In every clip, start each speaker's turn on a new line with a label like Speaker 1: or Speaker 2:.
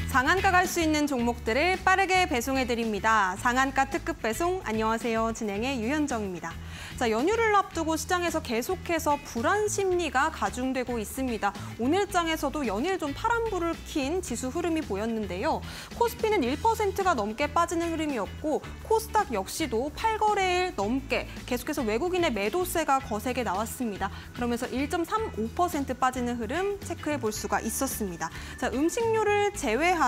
Speaker 1: 상한가 갈 수 있는 종목들을 빠르게 배송해드립니다. 상한가 특급 배송, 안녕하세요. 진행의 유현정입니다. 자, 연휴를 앞두고 시장에서 계속해서 불안 심리가 가중되고 있습니다. 오늘 장에서도 연일 좀 파란불을 킨 지수 흐름이 보였는데요. 코스피는 1%가 넘게 빠지는 흐름이었고 코스닥 역시도 8거래일 넘게 계속해서 외국인의 매도세가 거세게 나왔습니다. 그러면서 1.35% 빠지는 흐름 체크해 볼 수가 있었습니다. 자, 음식료를 제외한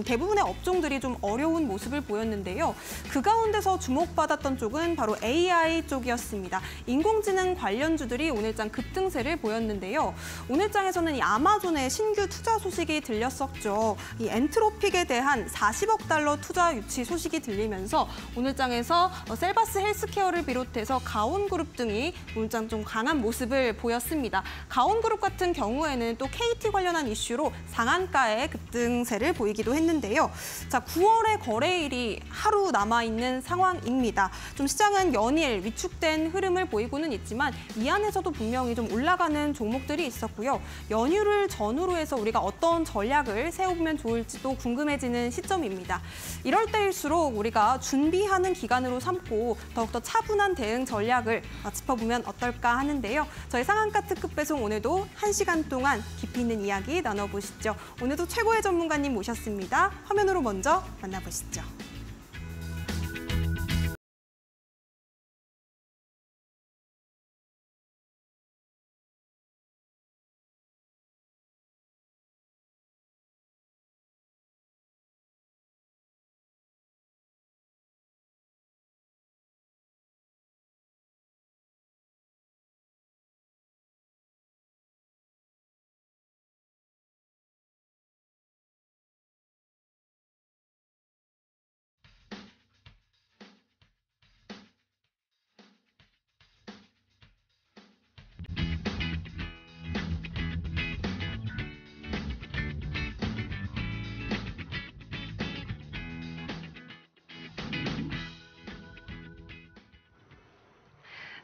Speaker 1: 대부분의 업종들이 좀 어려운 모습을 보였는데요. 그 가운데서 주목받았던 쪽은 바로 AI 쪽이었습니다. 인공지능 관련주들이 오늘장 급등세를 보였는데요. 오늘장에서는 이 아마존의 신규 투자 소식이 들렸었죠. 이 엔트로픽에 대한 40억 달러 투자 유치 소식이 들리면서 오늘장에서 셀바스 헬스케어를 비롯해서 가온그룹 등이 오늘장 좀 강한 모습을 보였습니다. 가온그룹 같은 경우에는 또 KT 관련한 이슈로 상한가의 급등세를 보이기도 했는데요. 자, 9월의 거래일이 하루 남아있는 상황입니다. 좀 시장은 연일 위축된 흐름을 보이고는 있지만 이 안에서도 분명히 좀 올라가는 종목들이 있었고요. 연휴를 전후로 해서 우리가 어떤 전략을 세워보면 좋을지도 궁금해지는 시점입니다. 이럴 때일수록 우리가 준비하는 기간으로 삼고 더욱더 차분한 대응 전략을 짚어보면 어떨까 하는데요. 저희 상한가 특급 배송 오늘도 1시간 동안 깊이 있는 이야기 나눠보시죠. 오늘도 최고의 전문가님 모셨습니다. 화면으로 먼저 만나보시죠.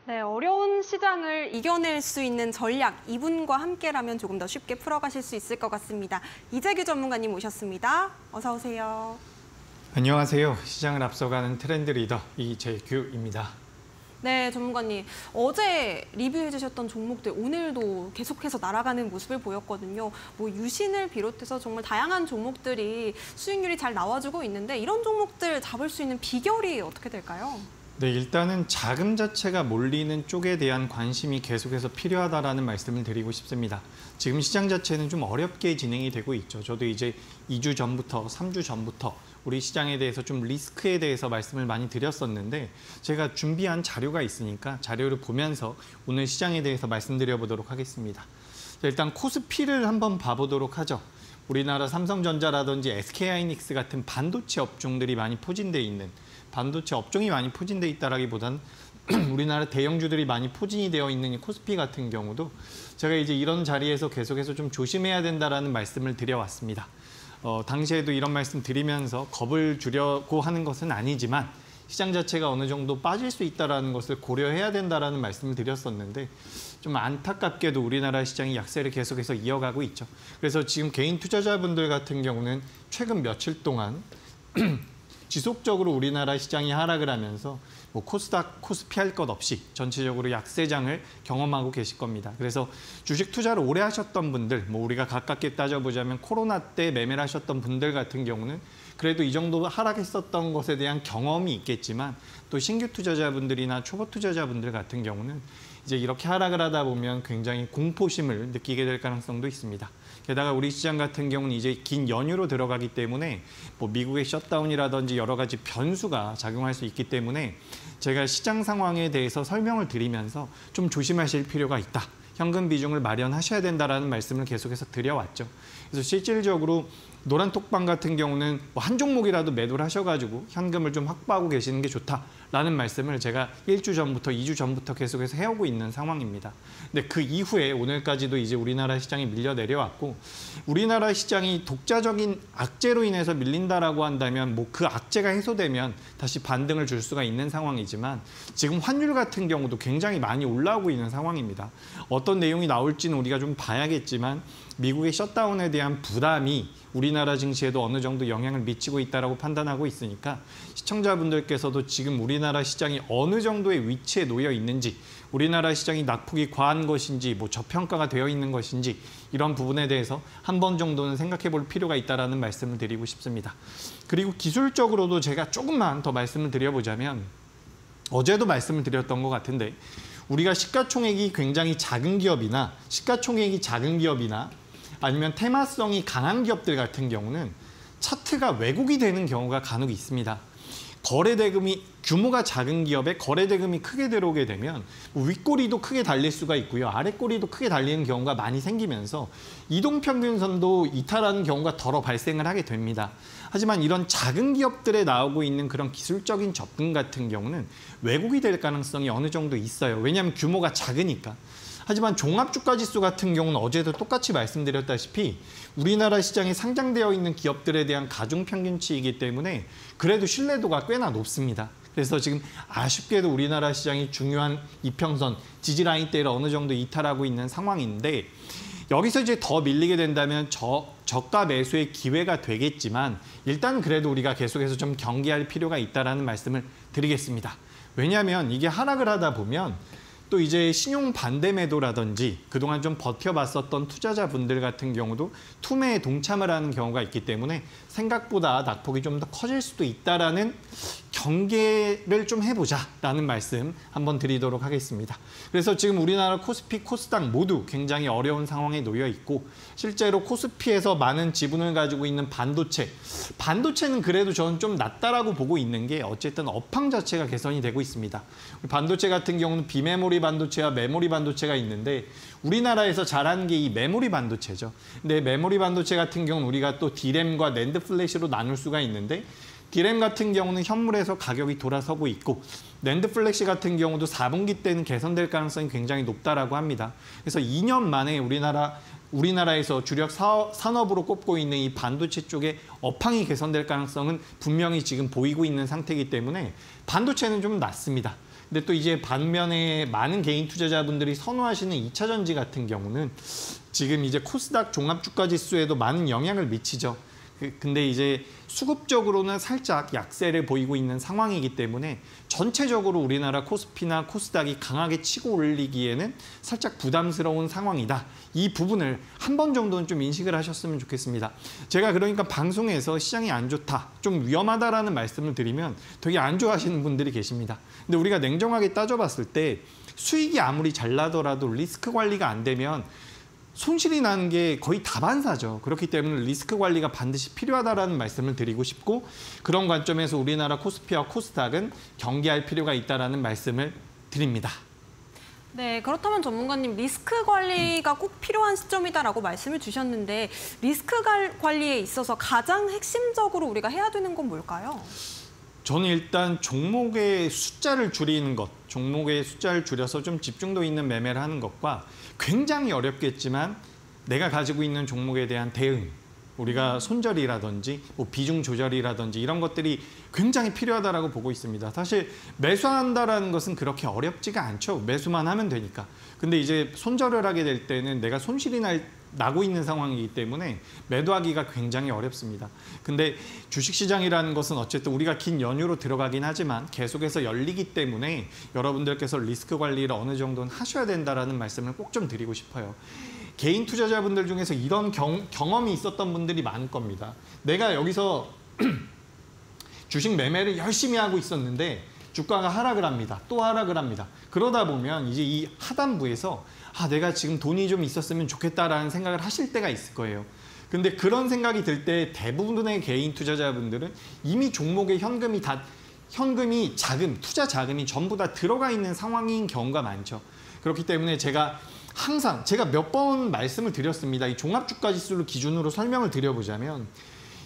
Speaker 1: 네, 어려운 시장을 이겨낼 수 있는 전략, 이분과 함께라면 조금 더 쉽게 풀어가실 수 있을 것 같습니다. 이재규 전문가님 모셨습니다. 어서 오세요.
Speaker 2: 안녕하세요. 시장을 앞서가는 트렌드 리더 이재규입니다.
Speaker 1: 네, 전문가님. 어제 리뷰해 주셨던 종목들 오늘도 계속해서 날아가는 모습을 보였거든요. 뭐 유신을 비롯해서 정말 다양한 종목들이 수익률이 잘 나와주고 있는데 이런 종목들 잡을 수 있는 비결이 어떻게 될까요?
Speaker 2: 네, 일단은 자금 자체가 몰리는 쪽에 대한 관심이 계속해서 필요하다라는 말씀을 드리고 싶습니다. 지금 시장 자체는 좀 어렵게 진행이 되고 있죠. 저도 이제 2주 전부터, 3주 전부터 우리 시장에 대해서 좀 리스크에 대해서 말씀을 많이 드렸었는데 제가 준비한 자료가 있으니까 자료를 보면서 오늘 시장에 대해서 말씀드려보도록 하겠습니다. 자, 일단 코스피를 한번 봐보도록 하죠. 우리나라 삼성전자라든지 SK하이닉스 같은 반도체 업종들이 많이 포진돼 있는 반도체 업종이 많이 포진돼 있다라기보다는 우리나라 대형주들이 많이 포진이 되어 있는 이 코스피 같은 경우도 제가 이제 이런 자리에서 계속해서 좀 조심해야 된다라는 말씀을 드려왔습니다. 당시에도 이런 말씀 드리면서 겁을 주려고 하는 것은 아니지만 시장 자체가 어느 정도 빠질 수 있다는 것을 고려해야 된다라는 말씀을 드렸었는데 좀 안타깝게도 우리나라 시장이 약세를 계속해서 이어가고 있죠. 그래서 지금 개인 투자자분들 같은 경우는 최근 며칠 동안 지속적으로 우리나라 시장이 하락을 하면서 뭐 코스닥, 코스피 할 것 없이 전체적으로 약세장을 경험하고 계실 겁니다. 그래서 주식 투자를 오래 하셨던 분들, 뭐 우리가 가깝게 따져보자면 코로나 때 매매를 하셨던 분들 같은 경우는 그래도 이 정도 하락했었던 것에 대한 경험이 있겠지만 또 신규 투자자분들이나 초보 투자자분들 같은 경우는 이제 이렇게 하락을 하다 보면 굉장히 공포심을 느끼게 될 가능성도 있습니다. 게다가 우리 시장 같은 경우는 이제 긴 연휴로 들어가기 때문에 뭐 미국의 셧다운이라든지 여러 가지 변수가 작용할 수 있기 때문에 제가 시장 상황에 대해서 설명을 드리면서 좀 조심하실 필요가 있다. 현금 비중을 마련하셔야 된다라는 말씀을 계속해서 드려왔죠. 그래서 실질적으로 노란 톡방 같은 경우는 뭐 한 종목이라도 매도를 하셔가지고 현금을 좀 확보하고 계시는 게 좋다. 라는 말씀을 제가 1주 전부터 2주 전부터 계속해서 해오고 있는 상황입니다. 근데 그 이후에 오늘까지도 이제 우리나라 시장이 밀려 내려왔고 우리나라 시장이 독자적인 악재로 인해서 밀린다라고 한다면 뭐 그 악재가 해소되면 다시 반등을 줄 수가 있는 상황이지만 지금 환율 같은 경우도 굉장히 많이 올라오고 있는 상황입니다. 어떤 내용이 나올지는 우리가 좀 봐야겠지만 미국의 셧다운에 대한 부담이 우리나라 증시에도 어느 정도 영향을 미치고 있다고 판단하고 있으니까 시청자분들께서도 지금 우리나라 시장이 어느 정도의 위치에 놓여 있는지 우리나라 시장이 낙폭이 과한 것인지 뭐 저평가가 되어 있는 것인지 이런 부분에 대해서 한 번 정도는 생각해 볼 필요가 있다는 말씀을 드리고 싶습니다. 그리고 기술적으로도 제가 조금만 더 말씀을 드려보자면 어제도 말씀을 드렸던 것 같은데 우리가 시가총액이 굉장히 작은 기업이나 아니면 테마성이 강한 기업들 같은 경우는 차트가 왜곡이 되는 경우가 간혹 있습니다. 거래대금이 규모가 작은 기업에 거래대금이 크게 들어오게 되면 윗꼬리도 크게 달릴 수가 있고요. 아랫꼬리도 크게 달리는 경우가 많이 생기면서 이동평균선도 이탈하는 경우가 덜어 발생을 하게 됩니다. 하지만 이런 작은 기업들에 나오고 있는 그런 기술적인 접근 같은 경우는 왜곡이 될 가능성이 어느 정도 있어요. 왜냐하면 규모가 작으니까. 하지만 종합주가지수 같은 경우는 어제도 똑같이 말씀드렸다시피 우리나라 시장에 상장되어 있는 기업들에 대한 가중평균치이기 때문에 그래도 신뢰도가 꽤나 높습니다. 그래서 지금 아쉽게도 우리나라 시장이 중요한 이평선, 지지라인대를 어느 정도 이탈하고 있는 상황인데 여기서 이제 더 밀리게 된다면 저가 매수의 기회가 되겠지만 일단 그래도 우리가 계속해서 좀 경계할 필요가 있다는 말씀을 드리겠습니다. 왜냐하면 이게 하락을 하다 보면 또 이제 신용 반대 매도라든지 그동안 좀 버텨봤었던 투자자분들 같은 경우도 투매에 동참을 하는 경우가 있기 때문에 생각보다 낙폭이 좀 더 커질 수도 있다라는 경계를 좀 해보자라는 말씀 한번 드리도록 하겠습니다. 그래서 지금 우리나라 코스피, 코스닥 모두 굉장히 어려운 상황에 놓여 있고 실제로 코스피에서 많은 지분을 가지고 있는 반도체는 그래도 저는 좀 낫다라고 보고 있는 게 어쨌든 업황 자체가 개선이 되고 있습니다. 반도체 같은 경우는 비메모리 반도체와 메모리 반도체가 있는데 우리나라에서 잘하는 게 이 메모리 반도체죠. 근데 메모리 반도체 같은 경우는 우리가 또 D램과 낸드 플래시로 나눌 수가 있는데 D램 같은 경우는 현물에서 가격이 돌아서고 있고 낸드 플래시 같은 경우도 4분기 때는 개선될 가능성이 굉장히 높다라고 합니다. 그래서 2년 만에 우리나라에서 주력 산업으로 꼽고 있는 이 반도체 쪽의 업황이 개선될 가능성은 분명히 지금 보이고 있는 상태이기 때문에 반도체는 좀 낮습니다. 근데 또 이제 반면에 많은 개인 투자자분들이 선호하시는 2차 전지 같은 경우는 지금 이제 코스닥 종합주가지수에도 많은 영향을 미치죠. 근데 이제 수급적으로는 살짝 약세를 보이고 있는 상황이기 때문에 전체적으로 우리나라 코스피나 코스닥이 강하게 치고 올리기에는 살짝 부담스러운 상황이다. 이 부분을 한 번 정도는 좀 인식을 하셨으면 좋겠습니다. 제가 그러니까 방송에서 시장이 안 좋다, 좀 위험하다라는 말씀을 드리면 되게 안 좋아하시는 분들이 계십니다. 근데 우리가 냉정하게 따져봤을 때 수익이 아무리 잘 나더라도 리스크 관리가 안 되면 손실이 나는 게 거의 다반사죠. 그렇기 때문에 리스크 관리가 반드시 필요하다는 말씀을 드리고 싶고 그런 관점에서 우리나라 코스피와 코스닥은 경계할 필요가 있다는 말씀을 드립니다.
Speaker 1: 네, 그렇다면 전문가님 리스크 관리가 꼭 필요한 시점이다라고 말씀을 주셨는데 리스크 관리에 있어서 가장 핵심적으로 우리가 해야 되는 건 뭘까요?
Speaker 2: 저는 일단 종목의 숫자를 줄이는 것, 종목의 숫자를 줄여서 좀 집중도 있는 매매를 하는 것과 굉장히 어렵겠지만 내가 가지고 있는 종목에 대한 대응, 우리가 손절이라든지 뭐 비중 조절이라든지 이런 것들이 굉장히 필요하다고 보고 있습니다. 사실 매수한다라는 것은 그렇게 어렵지가 않죠. 매수만 하면 되니까. 근데 이제 손절을 하게 될 때는 내가 손실이 나고 있는 상황이기 때문에 매도하기가 굉장히 어렵습니다. 근데 주식시장이라는 것은 어쨌든 우리가 긴 연휴로 들어가긴 하지만 계속해서 열리기 때문에 여러분들께서 리스크 관리를 어느 정도는 하셔야 된다는 말씀을 꼭 좀 드리고 싶어요. 개인 투자자분들 중에서 이런 경험이 있었던 분들이 많을 겁니다. 내가 여기서 주식 매매를 열심히 하고 있었는데 주가가 하락을 합니다. 또 하락을 합니다. 그러다 보면 이제 이 하단부에서 내가 지금 돈이 좀 있었으면 좋겠다라는 생각을 하실 때가 있을 거예요. 근데 그런 생각이 들 때 대부분의 개인 투자자분들은 이미 종목에 현금이 투자 자금이 전부 다 들어가 있는 상황인 경우가 많죠. 그렇기 때문에 제가 몇 번 말씀을 드렸습니다. 이 종합주가지수를 기준으로 설명을 드려보자면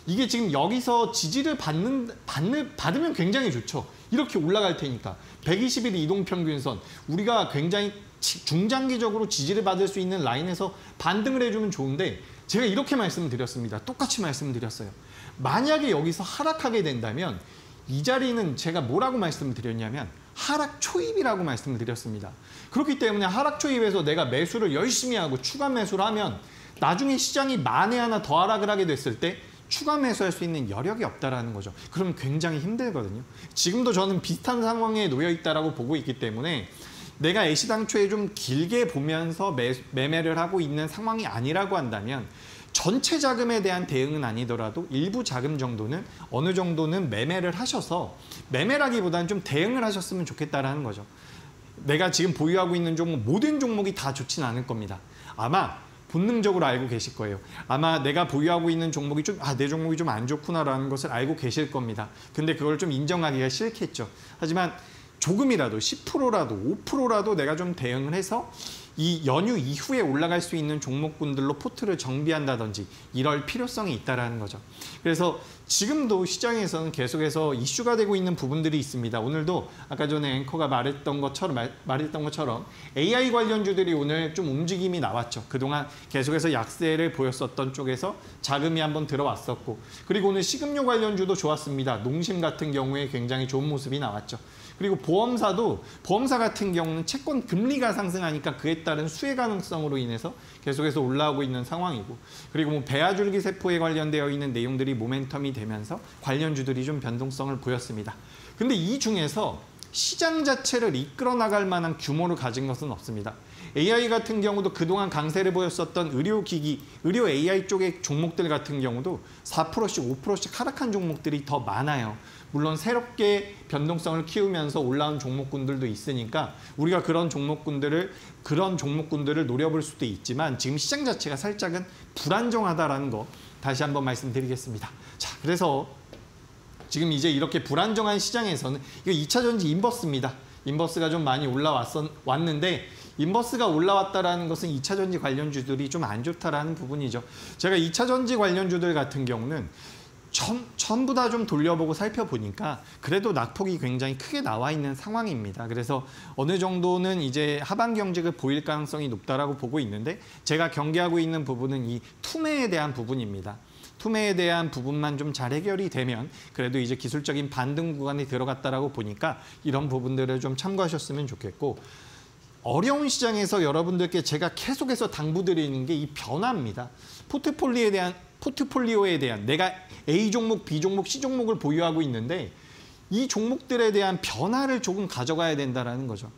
Speaker 2: 이게 지금 여기서 지지를 받으면 굉장히 좋죠. 이렇게 올라갈 테니까. 120일 이동평균선, 우리가 굉장히 중장기적으로 지지를 받을 수 있는 라인에서 반등을 해주면 좋은데 제가 이렇게 말씀드렸습니다. 똑같이 말씀드렸어요. 만약에 여기서 하락하게 된다면 이 자리는 제가 뭐라고 말씀을 드렸냐면 하락 초입이라고 말씀을 드렸습니다. 그렇기 때문에 하락 초입에서 내가 매수를 열심히 하고 추가 매수를 하면 나중에 시장이 만에 하나 더 하락을 하게 됐을 때 추가 매수할 수 있는 여력이 없다라는 거죠. 그러면 굉장히 힘들거든요. 지금도 저는 비슷한 상황에 놓여 있다라고 보고 있기 때문에 내가 애시당초에 좀 길게 보면서 매매를 하고 있는 상황이 아니라고 한다면 전체 자금에 대한 대응은 아니더라도 일부 자금 정도는 어느 정도는 매매를 하셔서 매매라기보다는 좀 대응을 하셨으면 좋겠다라는 거죠. 내가 지금 보유하고 있는 종목 모든 종목이 다 좋진 않을 겁니다. 아마 본능적으로 알고 계실 거예요. 아마 내가 보유하고 있는 종목이 좀 내 종목이 좀 안 좋구나라는 것을 알고 계실 겁니다. 근데 그걸 좀 인정하기가 싫겠죠. 하지만 조금이라도 10%라도 5%라도 내가 좀 대응을 해서 이 연휴 이후에 올라갈 수 있는 종목군들로 포트를 정비한다든지 이럴 필요성이 있다라는 거죠. 그래서 지금도 시장에서는 계속해서 이슈가 되고 있는 부분들이 있습니다. 오늘도 아까 전에 앵커가 말했던 것처럼 AI 관련주들이 오늘 좀 움직임이 나왔죠. 그동안 계속해서 약세를 보였었던 쪽에서 자금이 한번 들어왔었고, 그리고 오늘 식음료 관련주도 좋았습니다. 농심 같은 경우에 굉장히 좋은 모습이 나왔죠. 그리고 보험사 같은 경우는 채권 금리가 상승하니까 그에 따른 수혜 가능성으로 인해서 계속해서 올라오고 있는 상황이고, 그리고 뭐 배아줄기 세포에 관련되어 있는 내용들이 모멘텀이 되면서 관련주들이 좀 변동성을 보였습니다. 근데 이 중에서 시장 자체를 이끌어 나갈 만한 규모를 가진 것은 없습니다. AI 같은 경우도 그동안 강세를 보였었던 의료기기, 의료 AI 쪽의 종목들 같은 경우도 4%씩 5%씩 하락한 종목들이 더 많아요. 물론 새롭게 변동성을 키우면서 올라온 종목군들도 있으니까 우리가 그런 종목군들을 노려볼 수도 있지만 지금 시장 자체가 살짝은 불안정하다라는 거 다시 한번 말씀드리겠습니다. 자, 그래서 지금 이제 이렇게 불안정한 시장에서는 이거 2차전지 인버스입니다. 인버스가 좀 많이 왔는데 인버스가 올라왔다라는 것은 2차전지 관련주들이 좀 안 좋다라는 부분이죠. 제가 2차전지 관련주들 같은 경우는 전부 다 좀 돌려보고 살펴보니까 그래도 낙폭이 굉장히 크게 나와 있는 상황입니다. 그래서 어느 정도는 이제 하반 경직을 보일 가능성이 높다라고 보고 있는데 제가 경계하고 있는 부분은 이 투매에 대한 부분입니다. 투매에 대한 부분만 좀 잘 해결이 되면 그래도 이제 기술적인 반등 구간에 들어갔다라고 보니까 이런 부분들을 좀 참고하셨으면 좋겠고, 어려운 시장에서 여러분들께 제가 계속해서 당부드리는 게 이 변화입니다. 포트폴리오에 대한 내가 A 종목, B 종목, C 종목을 보유하고 있는데 이 종목들에 대한 변화를 조금 가져가야 된다는 거죠.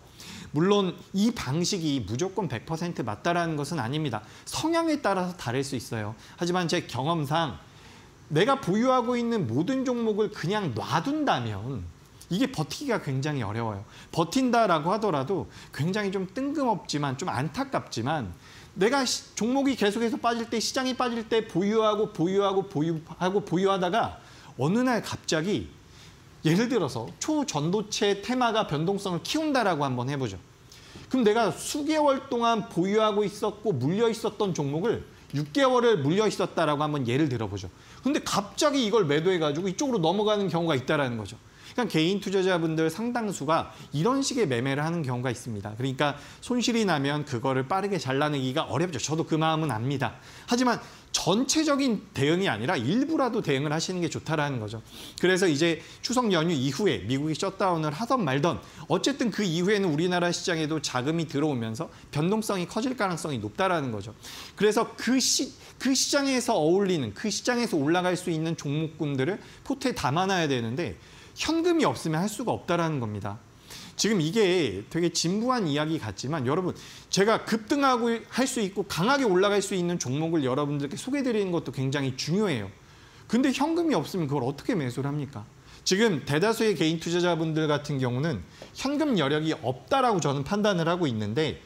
Speaker 2: 물론 이 방식이 무조건 100% 맞다라는 것은 아닙니다. 성향에 따라서 다를 수 있어요. 하지만 제 경험상 내가 보유하고 있는 모든 종목을 그냥 놔둔다면 이게 버티기가 굉장히 어려워요. 버틴다라고 하더라도 굉장히 좀 뜬금없지만 좀 안타깝지만 내가 종목이 계속해서 빠질 때, 시장이 빠질 때 보유하다가 어느 날 갑자기 예를 들어서 초전도체 테마가 변동성을 키운다라고 한번 해보죠. 그럼 내가 수개월 동안 보유하고 있었고 물려 있었던 종목을 6개월을 물려 있었다라고 한번 예를 들어보죠. 근데 갑자기 이걸 매도해가지고 이쪽으로 넘어가는 경우가 있다라는 거죠. 그러니까 개인 투자자분들 상당수가 이런 식의 매매를 하는 경우가 있습니다. 그러니까 손실이 나면 그거를 빠르게 잘라내기가 어렵죠. 저도 그 마음은 압니다. 하지만 전체적인 대응이 아니라 일부라도 대응을 하시는 게 좋다라는 거죠. 그래서 이제 추석 연휴 이후에 미국이 셧다운을 하던 말던 어쨌든 그 이후에는 우리나라 시장에도 자금이 들어오면서 변동성이 커질 가능성이 높다라는 거죠. 그래서 그 시장에서 어울리는, 그 시장에서 올라갈 수 있는 종목군들을 포트에 담아놔야 되는데 현금이 없으면 할 수가 없다라는 겁니다. 지금 이게 되게 진부한 이야기 같지만 여러분, 제가 급등하고 할 수 있고 강하게 올라갈 수 있는 종목을 여러분들께 소개해드리는 것도 굉장히 중요해요. 근데 현금이 없으면 그걸 어떻게 매수를 합니까? 지금 대다수의 개인 투자자분들 같은 경우는 현금 여력이 없다라고 저는 판단을 하고 있는데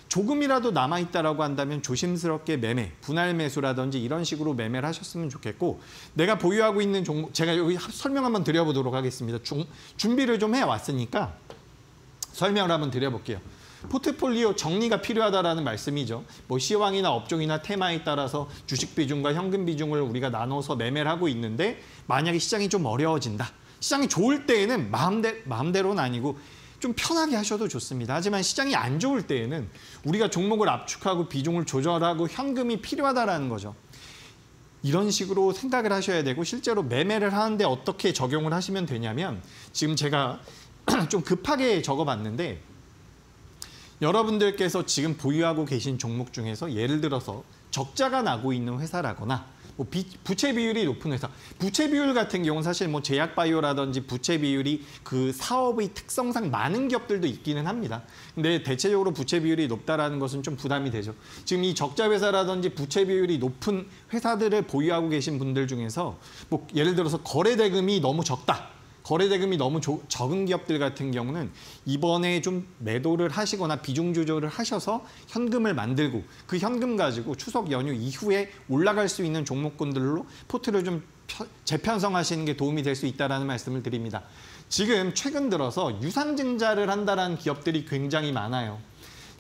Speaker 2: 조금이라도 남아있다라고 한다면 조심스럽게 매매, 분할 매수라든지 이런 식으로 매매를 하셨으면 좋겠고, 내가 보유하고 있는 종목, 제가 여기 설명 한번 드려보도록 하겠습니다. 준비를 좀 해왔으니까 설명을 한번 드려볼게요. 포트폴리오 정리가 필요하다라는 말씀이죠. 뭐 시황이나 업종이나 테마에 따라서 주식 비중과 현금 비중을 우리가 나눠서 매매를 하고 있는데 만약에 시장이 좀 어려워진다. 시장이 좋을 때에는 마음대로는 아니고 좀 편하게 하셔도 좋습니다. 하지만 시장이 안 좋을 때에는 우리가 종목을 압축하고 비중을 조절하고 현금이 필요하다라는 거죠. 이런 식으로 생각을 하셔야 되고 실제로 매매를 하는데 어떻게 적용을 하시면 되냐면 지금 제가 좀 급하게 적어봤는데 여러분들께서 지금 보유하고 계신 종목 중에서 예를 들어서 적자가 나고 있는 회사라거나 뭐 부채 비율이 높은 회사, 부채 비율 같은 경우는 사실 뭐 제약바이오라든지 부채 비율이 그 사업의 특성상 많은 기업들도 있기는 합니다. 근데 대체적으로 부채 비율이 높다라는 것은 좀 부담이 되죠. 지금 이 적자 회사라든지 부채 비율이 높은 회사들을 보유하고 계신 분들 중에서 뭐 예를 들어서 거래 대금이 너무 적다. 거래 대금이 너무 적은 기업들 같은 경우는 이번에 좀 매도를 하시거나 비중 조절을 하셔서 현금을 만들고 그 현금 가지고 추석 연휴 이후에 올라갈 수 있는 종목군들로 포트를 좀 재편성하시는 게 도움이 될 수 있다는 말씀을 드립니다. 지금 최근 들어서 유상증자를 한다는 기업들이 굉장히 많아요.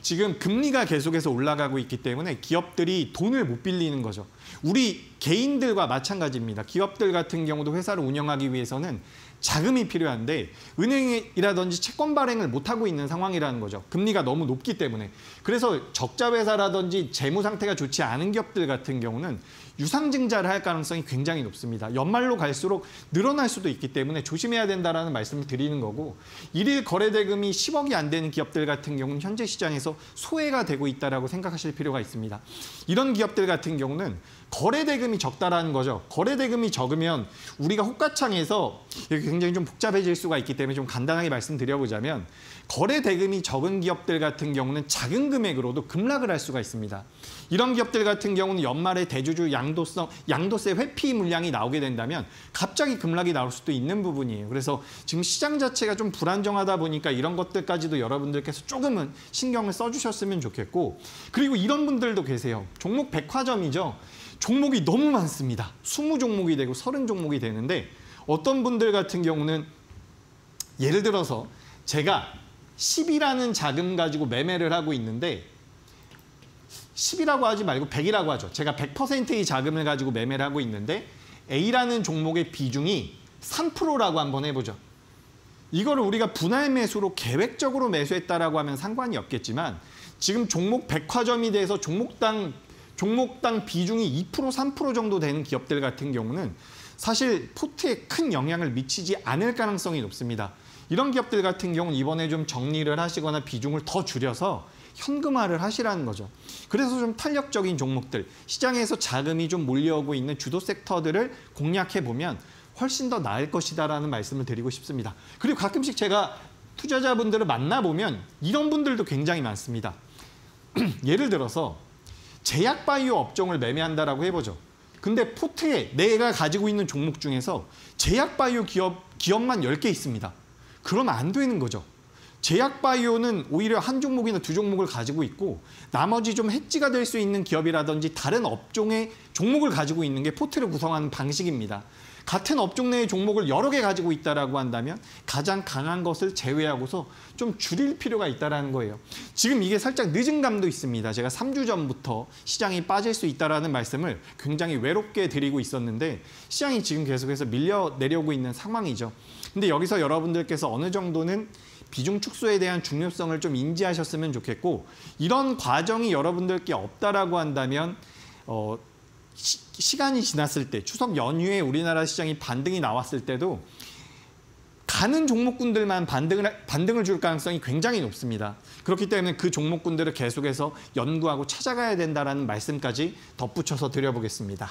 Speaker 2: 지금 금리가 계속해서 올라가고 있기 때문에 기업들이 돈을 못 빌리는 거죠. 우리 개인들과 마찬가지입니다. 기업들 같은 경우도 회사를 운영하기 위해서는 자금이 필요한데 은행이라든지 채권 발행을 못하고 있는 상황이라는 거죠. 금리가 너무 높기 때문에. 그래서 적자 회사라든지 재무 상태가 좋지 않은 기업들 같은 경우는 유상증자를 할 가능성이 굉장히 높습니다. 연말로 갈수록 늘어날 수도 있기 때문에 조심해야 된다는 말씀을 드리는 거고 일일 거래 대금이 10억이 안 되는 기업들 같은 경우는 현재 시장에서 소외가 되고 있다고 생각하실 필요가 있습니다. 이런 기업들 같은 경우는 거래 대금이 적다라는 거죠. 거래 대금이 적으면 우리가 호가창에서 굉장히 좀 복잡해질 수가 있기 때문에 좀 간단하게 말씀드려보자면 거래 대금이 적은 기업들 같은 경우는 작은 금액으로도 급락을 할 수가 있습니다. 이런 기업들 같은 경우는 연말에 대주주 양도세 회피 물량이 나오게 된다면 갑자기 급락이 나올 수도 있는 부분이에요. 그래서 지금 시장 자체가 좀 불안정하다 보니까 이런 것들까지도 여러분들께서 조금은 신경을 써주셨으면 좋겠고 그리고 이런 분들도 계세요. 종목 백화점이죠. 종목이 너무 많습니다. 20종목이 되고 30종목이 되는데 어떤 분들 같은 경우는 예를 들어서 제가 10이라는 자금 가지고 매매를 하고 있는데 10이라고 하지 말고 100이라고 하죠. 제가 100%의 자금을 가지고 매매를 하고 있는데 A라는 종목의 비중이 3%라고 한번 해보죠. 이거를 우리가 분할 매수로 계획적으로 매수했다라고 하면 상관이 없겠지만 지금 종목 백화점이 돼서 종목당 비중이 2%, 3% 정도 되는 기업들 같은 경우는 사실 포트에 큰 영향을 미치지 않을 가능성이 높습니다. 이런 기업들 같은 경우는 이번에 좀 정리를 하시거나 비중을 더 줄여서 현금화를 하시라는 거죠. 그래서 좀 탄력적인 종목들, 시장에서 자금이 좀 몰려오고 있는 주도 섹터들을 공략해보면 훨씬 더 나을 것이다라는 말씀을 드리고 싶습니다. 그리고 가끔씩 제가 투자자분들을 만나보면 이런 분들도 굉장히 많습니다. 예를 들어서 제약바이오 업종을 매매한다라고 해보죠. 근데 포트에 내가 가지고 있는 종목 중에서 제약바이오 기업만 10개 있습니다. 그러면 안 되는 거죠. 제약바이오는 오히려 한 종목이나 두 종목을 가지고 있고 나머지 좀 해지가 될 수 있는 기업이라든지 다른 업종의 종목을 가지고 있는 게 포트를 구성하는 방식입니다. 같은 업종 내의 종목을 여러 개 가지고 있다라고 한다면 가장 강한 것을 제외하고서 좀 줄일 필요가 있다는 거예요. 지금 이게 살짝 늦은 감도 있습니다. 제가 3주 전부터 시장이 빠질 수 있다는 말씀을 굉장히 외롭게 드리고 있었는데 시장이 지금 계속해서 밀려 내려오고 있는 상황이죠. 근데 여기서 여러분들께서 어느 정도는 비중 축소에 대한 중요성을 좀 인지하셨으면 좋겠고 이런 과정이 여러분들께 없다라고 한다면 시간이 지났을 때 추석 연휴에 우리나라 시장이 반등이 나왔을 때도 가는 종목군들만 반등을 줄 가능성이 굉장히 높습니다. 그렇기 때문에 그 종목군들을 계속해서 연구하고 찾아가야 된다는 말씀까지 덧붙여서 드려보겠습니다.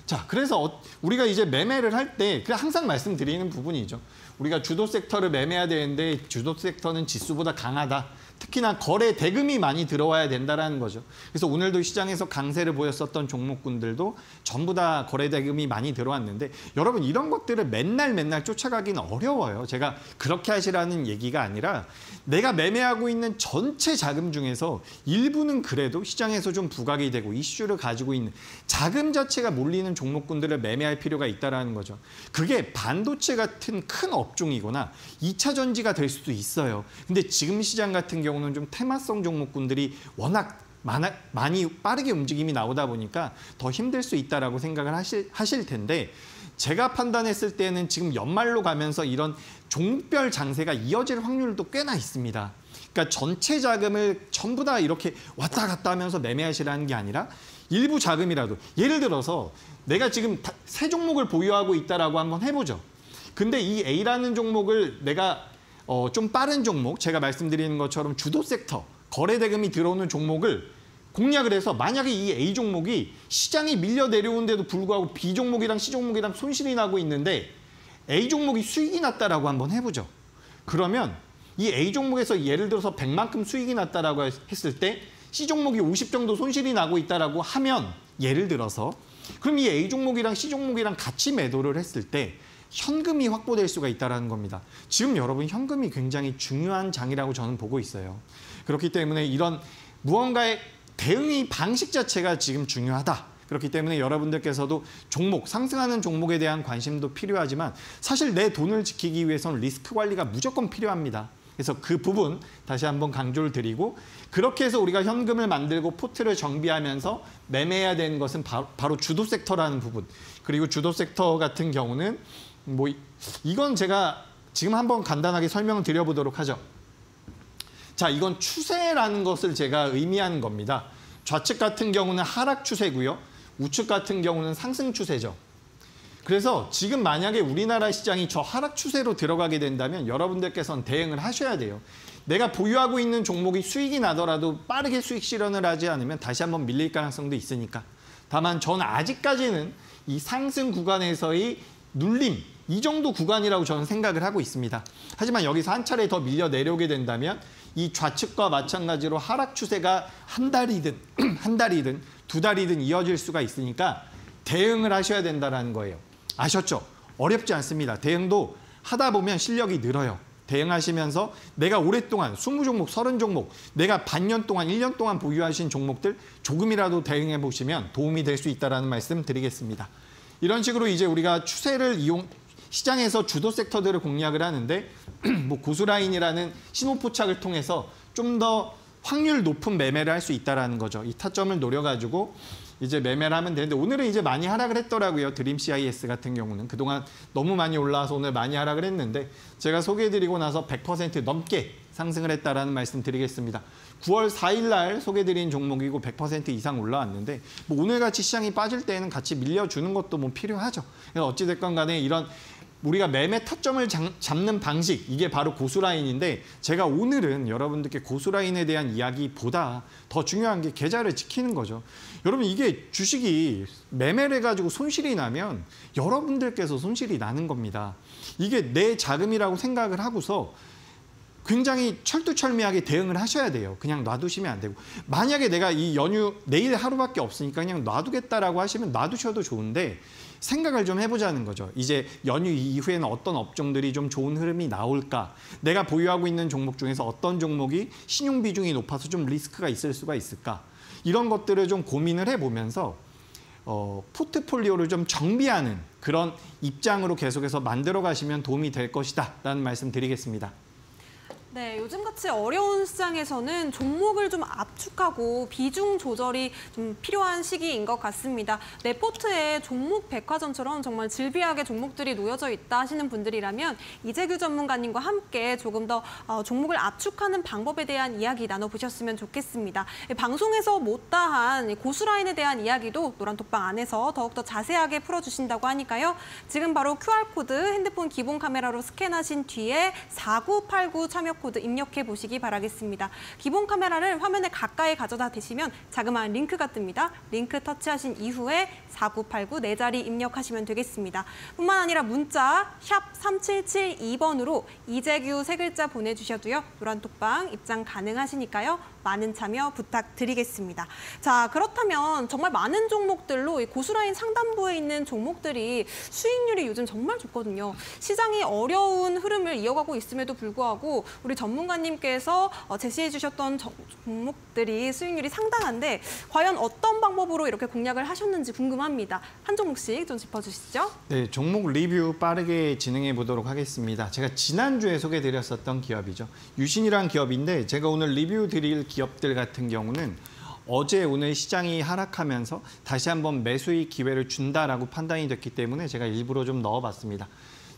Speaker 2: 자, 그래서 우리가 이제 매매를 할 때 항상 말씀드리는 부분이죠. 우리가 주도 섹터를 매매해야 되는데 주도 섹터는 지수보다 강하다. 특히나 거래 대금이 많이 들어와야 된다는 거죠. 그래서 오늘도 시장에서 강세를 보였었던 종목군들도 전부 다 거래 대금이 많이 들어왔는데 여러분 이런 것들을 맨날 쫓아가기는 어려워요. 제가 그렇게 하시라는 얘기가 아니라 내가 매매하고 있는 전체 자금 중에서 일부는 그래도 시장에서 좀 부각이 되고 이슈를 가지고 있는 자금 자체가 몰리는 종목군들을 매매할 필요가 있다는 거죠. 그게 반도체 같은 큰 업종이거나 2차 전지가 될 수도 있어요. 근데 지금 시장 같은 경우는 좀 테마성 종목군들이 워낙 많이 빠르게 움직임이 나오다 보니까 더 힘들 수 있다라고 생각을 하실 텐데 제가 판단했을 때는 지금 연말로 가면서 이런 종목별 장세가 이어질 확률도 꽤나 있습니다. 그러니까 전체 자금을 전부 다 이렇게 왔다 갔다 하면서 매매하시라는 게 아니라 일부 자금이라도 예를 들어서 내가 지금 세 종목을 보유하고 있다라고 한번 해보죠. 근데 이 A라는 종목을 내가 좀 빠른 종목, 제가 말씀드리는 것처럼 주도 섹터, 거래 대금이 들어오는 종목을 공략을 해서 만약에 이 A 종목이 시장이 밀려 내려오는데도 불구하고 B 종목이랑 C 종목이랑 손실이 나고 있는데 A 종목이 수익이 났다라고 한번 해보죠. 그러면 이 A 종목에서 예를 들어서 100만큼 수익이 났다라고 했을 때 C 종목이 50 정도 손실이 나고 있다라고 하면 예를 들어서 그럼 이 A 종목이랑 C 종목이랑 같이 매도를 했을 때 현금이 확보될 수가 있다는 겁니다. 지금 여러분 현금이 굉장히 중요한 장이라고 저는 보고 있어요. 그렇기 때문에 이런 무언가의 대응의 방식 자체가 지금 중요하다. 그렇기 때문에 여러분들께서도 종목, 상승하는 종목에 대한 관심도 필요하지만 사실 내 돈을 지키기 위해서는 리스크 관리가 무조건 필요합니다. 그래서 그 부분 다시 한번 강조를 드리고 그렇게 해서 우리가 현금을 만들고 포트를 정비하면서 매매해야 되는 것은 바로 주도 섹터라는 부분. 그리고 주도 섹터 같은 경우는 이건 제가 지금 한번 간단하게 설명을 드려보도록 하죠. 자, 이건 추세라는 것을 제가 의미하는 겁니다. 좌측 같은 경우는 하락 추세고요. 우측 같은 경우는 상승 추세죠. 그래서 지금 만약에 우리나라 시장이 저 하락 추세로 들어가게 된다면 여러분들께서는 대응을 하셔야 돼요. 내가 보유하고 있는 종목이 수익이 나더라도 빠르게 수익 실현을 하지 않으면 다시 한번 밀릴 가능성도 있으니까. 다만 저는 아직까지는 이 상승 구간에서의 눌림, 이 정도 구간이라고 저는 생각을 하고 있습니다. 하지만 여기서 한 차례 더 밀려 내려오게 된다면 이 좌측과 마찬가지로 하락 추세가 한 달이든 한 달이든 두 달이든 이어질 수가 있으니까 대응을 하셔야 된다는 거예요. 아셨죠? 어렵지 않습니다. 대응도 하다 보면 실력이 늘어요. 대응하시면서 내가 오랫동안 20종목, 30종목, 내가 반년 동안, 1년 동안 보유하신 종목들 조금이라도 대응해 보시면 도움이 될 수 있다는 말씀 드리겠습니다. 이런 식으로 이제 우리가 추세를 시장에서 주도 섹터들을 공략을 하는데 고수라인이라는 신호 포착을 통해서 좀 더 확률 높은 매매를 할 수 있다는 거죠. 이 타점을 노려가지고 이제 매매를 하면 되는데 오늘은 이제 많이 하락을 했더라고요. 드림 CIS 같은 경우는 그동안 너무 많이 올라와서 오늘 많이 하락을 했는데 제가 소개해드리고 나서 100% 넘게 상승을 했다라는 말씀 드리겠습니다. 9월 4일 날 소개드린 종목이고 100% 이상 올라왔는데 오늘같이 시장이 빠질 때는 같이 밀려주는 것도 필요하죠. 그래서 어찌됐건 간에 이런 우리가 매매 타점을 잡는 방식, 이게 바로 고수라인인데 제가 오늘은 여러분들께 고수라인에 대한 이야기보다 더 중요한 게 계좌를 지키는 거죠. 여러분 이게 주식이 매매를 해가지고 손실이 나면 여러분들께서 손실이 나는 겁니다. 이게 내 자금이라고 생각을 하고서 굉장히 철두철미하게 대응을 하셔야 돼요. 그냥 놔두시면 안 되고. 만약에 내가 이 연휴 내일 하루밖에 없으니까 그냥 놔두겠다라고 하시면 놔두셔도 좋은데 생각을 좀 해보자는 거죠. 이제 연휴 이후에는 어떤 업종들이 좀 좋은 흐름이 나올까? 내가 보유하고 있는 종목 중에서 어떤 종목이 신용 비중이 높아서 좀 리스크가 있을 수가 있을까? 이런 것들을 좀 고민을 해보면서 포트폴리오를 좀 정비하는 그런 입장으로 계속해서 만들어 가시면 도움이 될 것이다 라는 말씀 드리겠습니다.
Speaker 1: 네, 요즘같이 어려운 시장에서는 종목을 좀 압축하고 비중 조절이 좀 필요한 시기인 것 같습니다. 내 포트에 종목 백화점처럼 정말 질비하게 종목들이 놓여져 있다 하시는 분들이라면 이재규 전문가님과 함께 조금 더 종목을 압축하는 방법에 대한 이야기 나눠보셨으면 좋겠습니다. 방송에서 못다한 고수라인에 대한 이야기도 노란톡방 안에서 더욱더 자세하게 풀어주신다고 하니까요. 지금 바로 QR코드 핸드폰 기본 카메라로 스캔하신 뒤에 4989 참여 QR코드 입력해 보시기 바라겠습니다. 기본 카메라를 화면에 가까이 가져다 대시면 자그마한 링크가 뜹니다. 링크 터치하신 이후에 4989 4자리 입력하시면 되겠습니다. 뿐만 아니라 문자 샵 3772번으로 이재규 3글자 보내주셔도요. 노란톡방 입장 가능하시니까요. 많은 참여 부탁드리겠습니다. 자, 그렇다면 정말 많은 종목들로 이 고수라인 상단부에 있는 종목들이 수익률이 요즘 정말 좋거든요. 시장이 어려운 흐름을 이어가고 있음에도 불구하고 우리 전문가님께서 제시해 주셨던 종목들이 수익률이 상당한데 과연 어떤 방법으로 이렇게 공략을 하셨는지 궁금합니다. 한 종목씩 좀 짚어주시죠.
Speaker 2: 네, 종목 리뷰 빠르게 진행해 보도록 하겠습니다. 제가 지난주에 소개드렸었던 기업이죠. 유신이라는 기업인데 제가 오늘 리뷰 드릴 기업들 같은 경우는 어제 오늘 시장이 하락하면서 다시 한번 매수익 기회를 준다라고 판단이 됐기 때문에 제가 일부러 좀 넣어봤습니다.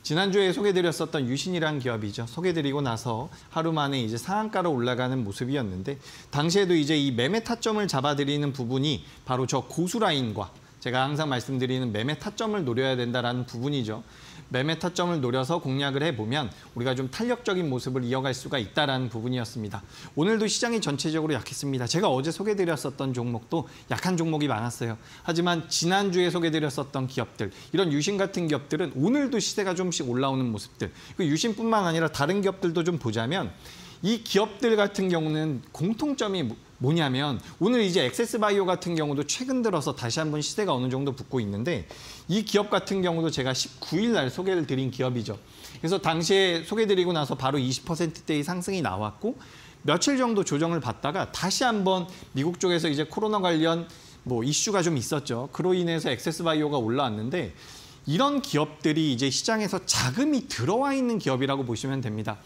Speaker 2: 지난주에 소개드렸었던 유신이라는 기업이죠. 소개드리고 나서 하루 만에 이제 상한가로 올라가는 모습이었는데 당시에도 이제 이 매매 타점을 잡아드리는 부분이 바로 저 고수라인과 제가 항상 말씀드리는 매매 타점을 노려야 된다는 부분이죠. 매매 타점을 노려서 공략을 해보면 우리가 좀 탄력적인 모습을 이어갈 수가 있다는 부분이었습니다. 오늘도 시장이 전체적으로 약했습니다. 제가 어제 소개드렸었던 종목도 약한 종목이 많았어요. 하지만 지난주에 소개드렸었던 기업들, 이런 유신 같은 기업들은 오늘도 시세가 좀씩 올라오는 모습들, 그 유신뿐만 아니라 다른 기업들도 좀 보자면 이 기업들 같은 경우는 공통점이 뭐냐면 오늘 이제 엑세스바이오 같은 경우도 최근 들어서 다시 한번 시세가 어느 정도 붙고 있는데 이 기업 같은 경우도 제가 19일 날 소개를 드린 기업이죠. 그래서 당시에 소개드리고 나서 바로 20%대의 상승이 나왔고 며칠 정도 조정을 받다가 다시 한번 미국 쪽에서 이제 코로나 관련 이슈가 좀 있었죠. 그로 인해서 엑세스바이오가 올라왔는데 이런 기업들이 이제 시장에서 자금이 들어와 있는 기업이라고 보시면 됩니다.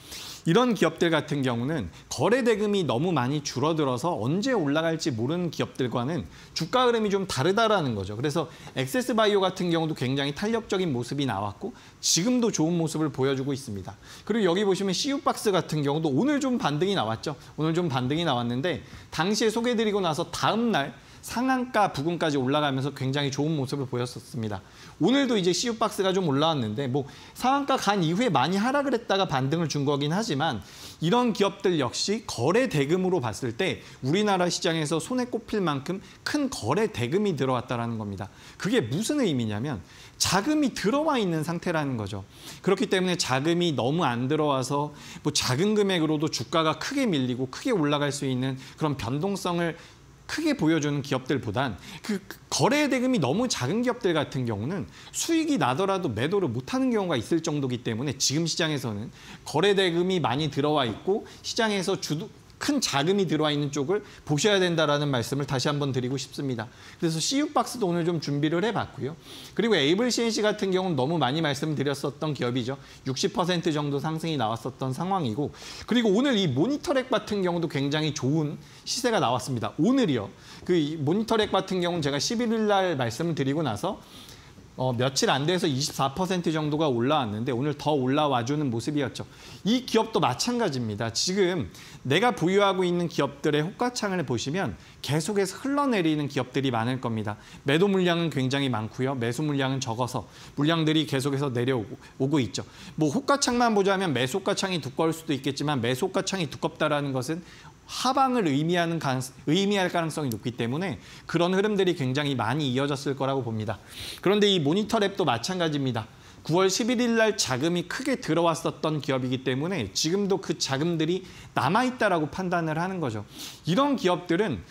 Speaker 2: 이런 기업들 같은 경우는 거래 대금이 너무 많이 줄어들어서 언제 올라갈지 모르는 기업들과는 주가 흐름이 좀 다르다라는 거죠. 그래서 엑세스바이오 같은 경우도 굉장히 탄력적인 모습이 나왔고 지금도 좋은 모습을 보여주고 있습니다. 그리고 여기 보시면 CU박스 같은 경우도 오늘 좀 반등이 나왔죠. 오늘 좀 반등이 나왔는데 당시에 소개드리고 나서 다음 날 상한가 부근까지 올라가면서 굉장히 좋은 모습을 보였었습니다. 오늘도 이제 CU박스가 좀 올라왔는데 상한가 간 이후에 많이 하락을 했다가 반등을 준 거긴 하지만 이런 기업들 역시 거래 대금으로 봤을 때 우리나라 시장에서 손에 꼽힐 만큼 큰 거래 대금이 들어왔다는 겁니다. 그게 무슨 의미냐면 자금이 들어와 있는 상태라는 거죠. 그렇기 때문에 자금이 너무 안 들어와서 작은 금액으로도 주가가 크게 밀리고 크게 올라갈 수 있는 그런 변동성을 크게 보여주는 기업들보단 그 거래 대금이 너무 작은 기업들 같은 경우는 수익이 나더라도 매도를 못하는 경우가 있을 정도이기 때문에 지금 시장에서는 거래 대금이 많이 들어와 있고 시장에서 큰 자금이 들어와 있는 쪽을 보셔야 된다라는 말씀을 다시 한번 드리고 싶습니다. 그래서 CU박스도 오늘 좀 준비를 해봤고요. 그리고 에이블 CNC 같은 경우는 너무 많이 말씀드렸었던 기업이죠. 60% 정도 상승이 나왔었던 상황이고 그리고 오늘 이 모니터렉 같은 경우도 굉장히 좋은 시세가 나왔습니다. 오늘이요. 그 모니터렉 같은 경우는 제가 11일 날 말씀을 드리고 나서 며칠 안 돼서 24% 정도가 올라왔는데 오늘 더 올라와주는 모습이었죠. 이 기업도 마찬가지입니다. 지금 내가 보유하고 있는 기업들의 호가창을 보시면 계속해서 흘러내리는 기업들이 많을 겁니다. 매도 물량은 굉장히 많고요. 매수 물량은 적어서 물량들이 계속해서 내려오고 있죠. 호가창만 보자면 매수 호가창이 두꺼울 수도 있겠지만 매수 호가창이 두껍다라는 것은 하방을 의미할 가능성이 높기 때문에 그런 흐름들이 굉장히 많이 이어졌을 거라고 봅니다. 그런데 이 모니터랩도 마찬가지입니다. 9월 11일 날 자금이 크게 들어왔었던 기업이기 때문에 지금도 그 자금들이 남아있다라고 판단을 하는 거죠. 이런 기업들은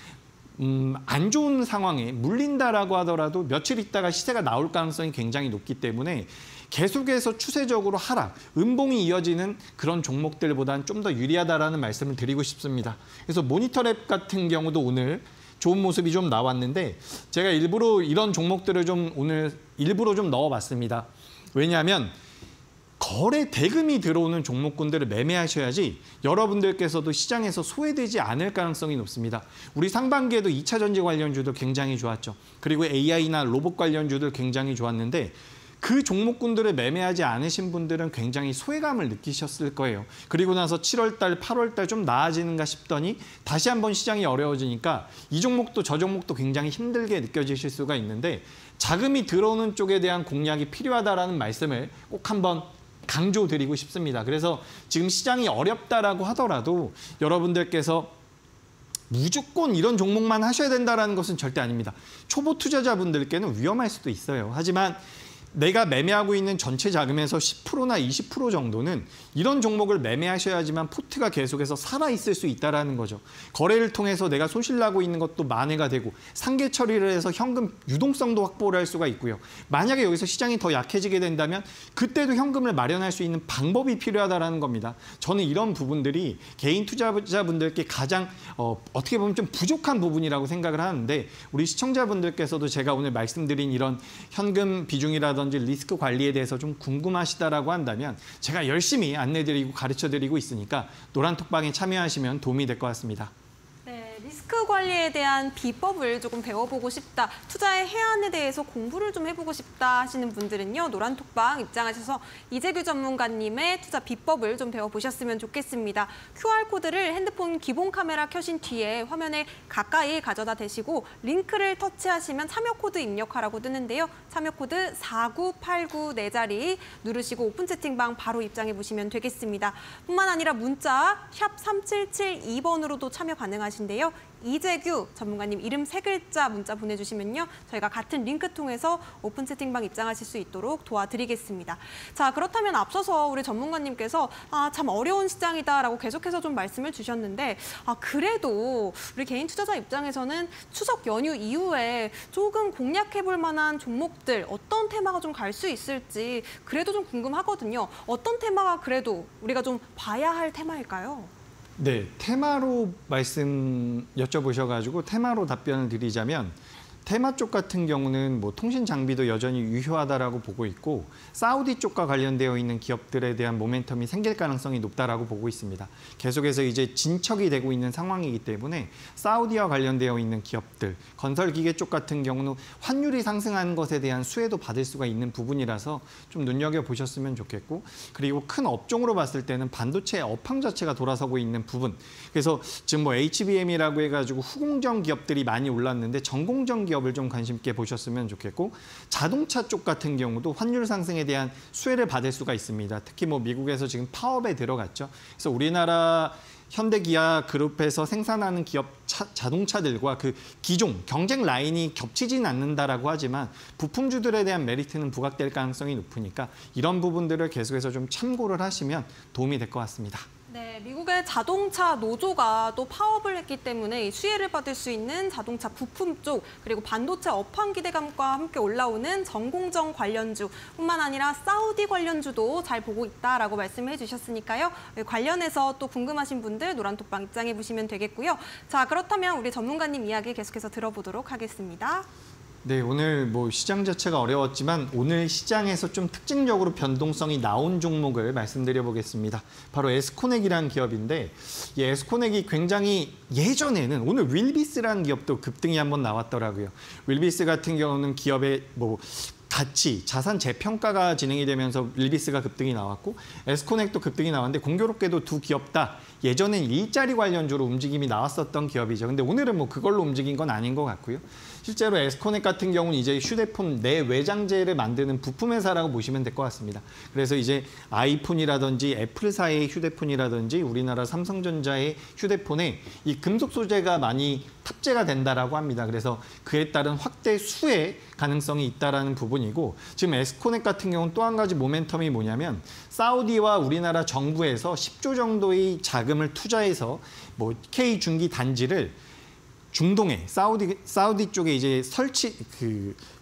Speaker 2: 안 좋은 상황에 물린다라고 하더라도 며칠 있다가 시세가 나올 가능성이 굉장히 높기 때문에 계속해서 추세적으로 하락, 음봉이 이어지는 그런 종목들보다는 좀 더 유리하다라는 말씀을 드리고 싶습니다. 그래서 모니터랩 같은 경우도 오늘 좋은 모습이 좀 나왔는데 제가 일부러 이런 종목들을 오늘 일부러 좀 넣어봤습니다. 왜냐하면 거래 대금이 들어오는 종목군들을 매매하셔야지 여러분들께서도 시장에서 소외되지 않을 가능성이 높습니다. 우리 상반기에도 2차 전지 관련주도 굉장히 좋았죠. 그리고 AI나 로봇 관련주들 굉장히 좋았는데 그 종목군들을 매매하지 않으신 분들은 굉장히 소외감을 느끼셨을 거예요. 그리고 나서 7월 달, 8월 달 좀 나아지는가 싶더니 다시 한번 시장이 어려워지니까 이 종목도 저 종목도 굉장히 힘들게 느껴지실 수가 있는데 자금이 들어오는 쪽에 대한 공략이 필요하다라는 말씀을 꼭 한번 강조드리고 싶습니다. 그래서 지금 시장이 어렵다라고 하더라도 여러분들께서 무조건 이런 종목만 하셔야 된다는 것은 절대 아닙니다. 초보 투자자분들께는 위험할 수도 있어요. 하지만 내가 매매하고 있는 전체 자금에서 10%나 20% 정도는 이런 종목을 매매하셔야지만 포트가 계속해서 살아있을 수 있다는 거죠. 거래를 통해서 내가 손실나고 있는 것도 만회가 되고 상계 처리를 해서 현금 유동성도 확보를 할 수가 있고요. 만약에 여기서 시장이 더 약해지게 된다면 그때도 현금을 마련할 수 있는 방법이 필요하다는 겁니다. 저는 이런 부분들이 개인 투자자분들께 가장 어떻게 보면 좀 부족한 부분이라고 생각을 하는데 우리 시청자분들께서도 제가 오늘 말씀드린 이런 현금 비중이라든지 리스크 관리에 대해서 좀 궁금하시다라고 한다면 제가 열심히 안내드리고 가르쳐드리고 있으니까 노란톡방에 참여하시면 도움이 될 것 같습니다.
Speaker 1: 네, 리스크 관리에 대한 비법을 조금 배워보고 싶다, 투자의 해안에 대해서 공부를 좀 해보고 싶다 하시는 분들은요, 노란톡방 입장하셔서 이재규 전문가님의 투자 비법을 좀 배워보셨으면 좋겠습니다. QR코드를 핸드폰 기본 카메라 켜신 뒤에 화면에 가까이 가져다 대시고 링크를 터치하시면 참여코드 입력하라고 뜨는데요. 참여코드 4989 4자리 누르시고 오픈 채팅방 바로 입장해 보시면 되겠습니다. 뿐만 아니라 문자 샵 3772번으로도 참여 가능하신데요. 이재규 전문가님 이름 3글자 문자 보내주시면요. 저희가 같은 링크 통해서 오픈 채팅방 입장하실 수 있도록 도와드리겠습니다. 자, 그렇다면 앞서서 우리 전문가님께서 참 어려운 시장이다라고 계속해서 좀 말씀을 주셨는데 그래도 우리 개인 투자자 입장에서는 추석 연휴 이후에 조금 공략해볼 만한 종목들 어떤 테마가 좀 갈 수 있을지 그래도 좀 궁금하거든요. 어떤 테마가 그래도 우리가 좀 봐야 할 테마일까요?
Speaker 2: 네, 테마로 말씀 여쭤보셔가지고 테마로 답변을 드리자면 테마 쪽 같은 경우는 뭐 통신 장비도 여전히 유효하다라고 보고 있고 사우디 쪽과 관련되어 있는 기업들에 대한 모멘텀이 생길 가능성이 높다라고 보고 있습니다. 계속해서 이제 진척이 되고 있는 상황이기 때문에 사우디와 관련되어 있는 기업들, 건설기계 쪽 같은 경우는 환율이 상승하는 것에 대한 수혜도 받을 수가 있는 부분이라서 좀 눈여겨보셨으면 좋겠고 그리고 큰 업종으로 봤을 때는 반도체 업황 자체가 돌아서고 있는 부분 그래서 지금 뭐 HBM이라고 해가지고 후공정 기업들이 많이 올랐는데 전공정 기업을 좀 관심 있게 보셨으면 좋겠고 자동차 쪽 같은 경우도 환율 상승에 대한 수혜를 받을 수가 있습니다. 특히 뭐 미국에서 지금 파업에 들어갔죠. 그래서 우리나라 현대기아 그룹에서 생산하는 기업 자동차들과 그 기종, 경쟁 라인이 겹치진 않는다라고 하지만 부품주들에 대한 메리트는 부각될 가능성이 높으니까 이런 부분들을 계속해서 좀 참고를 하시면 도움이 될 것 같습니다.
Speaker 1: 네, 미국의 자동차 노조가 또 파업을 했기 때문에 수혜를 받을 수 있는 자동차 부품 쪽 그리고 반도체 업황 기대감과 함께 올라오는 전공정 관련주 뿐만 아니라 사우디 관련주도 잘 보고 있다라고 말씀해 주셨으니까요. 관련해서 또 궁금하신 분들 노란톡방 입장해 보시면 되겠고요. 자, 그렇다면 우리 전문가님 이야기 계속해서 들어보도록 하겠습니다.
Speaker 2: 네, 오늘 뭐 시장 자체가 어려웠지만 오늘 시장에서 좀 특징적으로 변동성이 나온 종목을 말씀드려 보겠습니다. 바로 에스코넥이라는 기업인데 이 에스코넥이 굉장히 예전에는 오늘 윌비스라는 기업도 급등이 한번 나왔더라고요. 윌비스 같은 경우는 기업의 뭐 가치, 자산 재평가가 진행이 되면서 윌비스가 급등이 나왔고 에스코넥도 급등이 나왔는데 공교롭게도 두 기업 다 예전엔 일자리 관련주로 움직임이 나왔었던 기업이죠. 근데 오늘은 뭐 그걸로 움직인 건 아닌 것 같고요. 실제로 에스코넥 같은 경우는 이제 휴대폰 내외장재를 만드는 부품 회사라고 보시면 될 것 같습니다. 그래서 이제 아이폰이라든지 애플사의 휴대폰이라든지 우리나라 삼성전자의 휴대폰에 이 금속 소재가 많이 탑재가 된다라고 합니다. 그래서 그에 따른 확대 수혜 가능성이 있다라는 부분이고 지금 에스코넥 같은 경우는 또 한 가지 모멘텀이 뭐냐면 사우디와 우리나라 정부에서 10조 정도의 자금을 투자해서 뭐 K 중기 단지를 중동에 사우디 쪽에 이제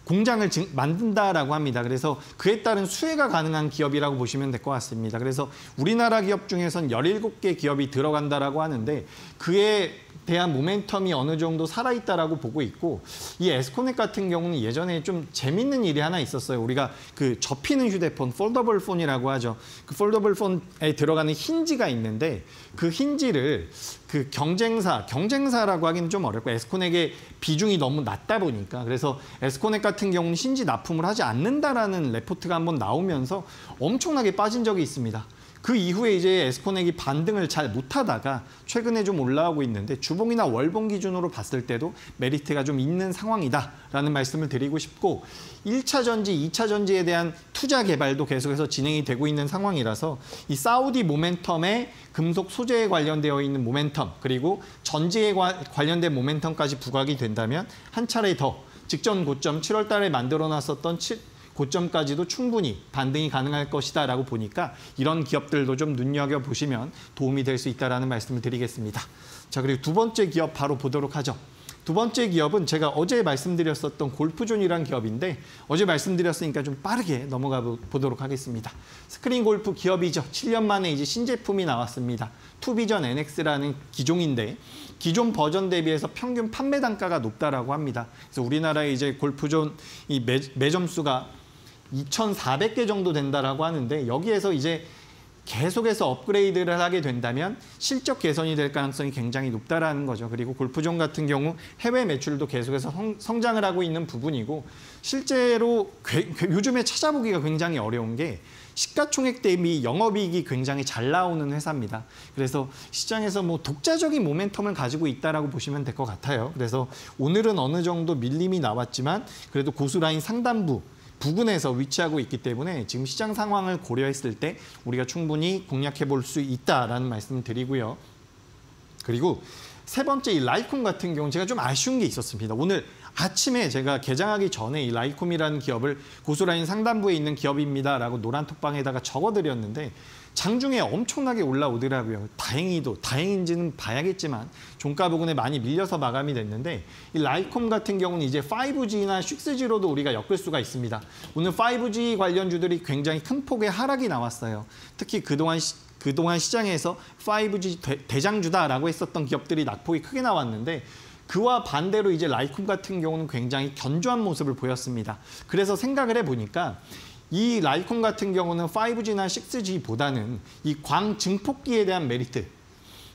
Speaker 2: 공장을 만든다라고 합니다. 그래서 그에 따른 수혜가 가능한 기업이라고 보시면 될 것 같습니다. 그래서 우리나라 기업 중에선 17개 기업이 들어간다라고 하는데 그에 대한 모멘텀이 어느 정도 살아있다라고 보고 있고 이 에스코넥 같은 경우는 예전에 좀 재밌는 일이 하나 있었어요. 우리가 그 접히는 휴대폰, 폴더블 폰이라고 하죠. 그 폴더블 폰에 들어가는 힌지가 있는데 그 힌지를 그 경쟁사라고 하기는 좀 어렵고 에스코넥의 비중이 너무 낮다 보니까 그래서 에스코넥 같은 경우는 힌지 납품을 하지 않는다라는 레포트가 한번 나오면서 엄청나게 빠진 적이 있습니다. 그 이후에 이제 에스코넥이 반등을 잘 못하다가 최근에 좀 올라오고 있는데 주봉이나 월봉 기준으로 봤을 때도 메리트가 좀 있는 상황이다라는 말씀을 드리고 싶고 1차 전지, 2차 전지에 대한 투자 개발도 계속해서 진행이 되고 있는 상황이라서 이 사우디 모멘텀에 금속 소재에 관련되어 있는 모멘텀 그리고 전지에 관련된 모멘텀까지 부각이 된다면 한 차례 더 직전 고점 7월 달에 만들어놨었던 고점까지도 충분히 반등이 가능할 것이다라고 보니까 이런 기업들도 좀 눈여겨보시면 도움이 될 수 있다는 말씀을 드리겠습니다. 자, 그리고 두 번째 기업 바로 보도록 하죠. 두 번째 기업은 제가 어제 말씀드렸었던 골프존이라는 기업인데 어제 말씀드렸으니까 좀 빠르게 넘어가 보도록 하겠습니다. 스크린 골프 기업이죠. 7년 만에 이제 신제품이 나왔습니다. 투비전 NX라는 기종인데 기존 버전 대비해서 평균 판매 단가가 높다라고 합니다. 그래서 우리나라의 이제 골프존 이 매점 수가 2,400개 정도 된다라고 하는데 여기에서 이제 계속해서 업그레이드를 하게 된다면 실적 개선이 될 가능성이 굉장히 높다라는 거죠. 그리고 골프존 같은 경우 해외 매출도 계속해서 성장을 하고 있는 부분이고 실제로 요즘에 찾아보기가 굉장히 어려운 게 시가총액 대비 영업이익이 굉장히 잘 나오는 회사입니다. 그래서 시장에서 뭐 독자적인 모멘텀을 가지고 있다라고 보시면 될 것 같아요. 그래서 오늘은 어느 정도 밀림이 나왔지만 그래도 고수라인 상단부 부근에서 위치하고 있기 때문에 지금 시장 상황을 고려했을 때 우리가 충분히 공략해 볼 수 있다라는 말씀을 드리고요. 그리고 세 번째 이 라이콤 같은 경우는 제가 좀 아쉬운 게 있었습니다. 오늘 아침에 제가 개장하기 전에 이 라이콤이라는 기업을 고수라인 상단부에 있는 기업입니다라고 노란 톡방에다가 적어드렸는데 장중에 엄청나게 올라오더라고요. 다행인지는 봐야겠지만 종가 부근에 많이 밀려서 마감이 됐는데 이 라이콤 같은 경우는 이제 5G나 6G로도 우리가 엮을 수가 있습니다. 오늘 5G 관련주들이 굉장히 큰 폭의 하락이 나왔어요. 특히 그동안 시장에서 5G 대장주다라고 했었던 기업들이 낙폭이 크게 나왔는데 그와 반대로 이제 라이콤 같은 경우는 굉장히 견조한 모습을 보였습니다. 그래서 생각을 해보니까 이 라이콤 같은 경우는 5G나 6G보다는 이 광증폭기에 대한 메리트,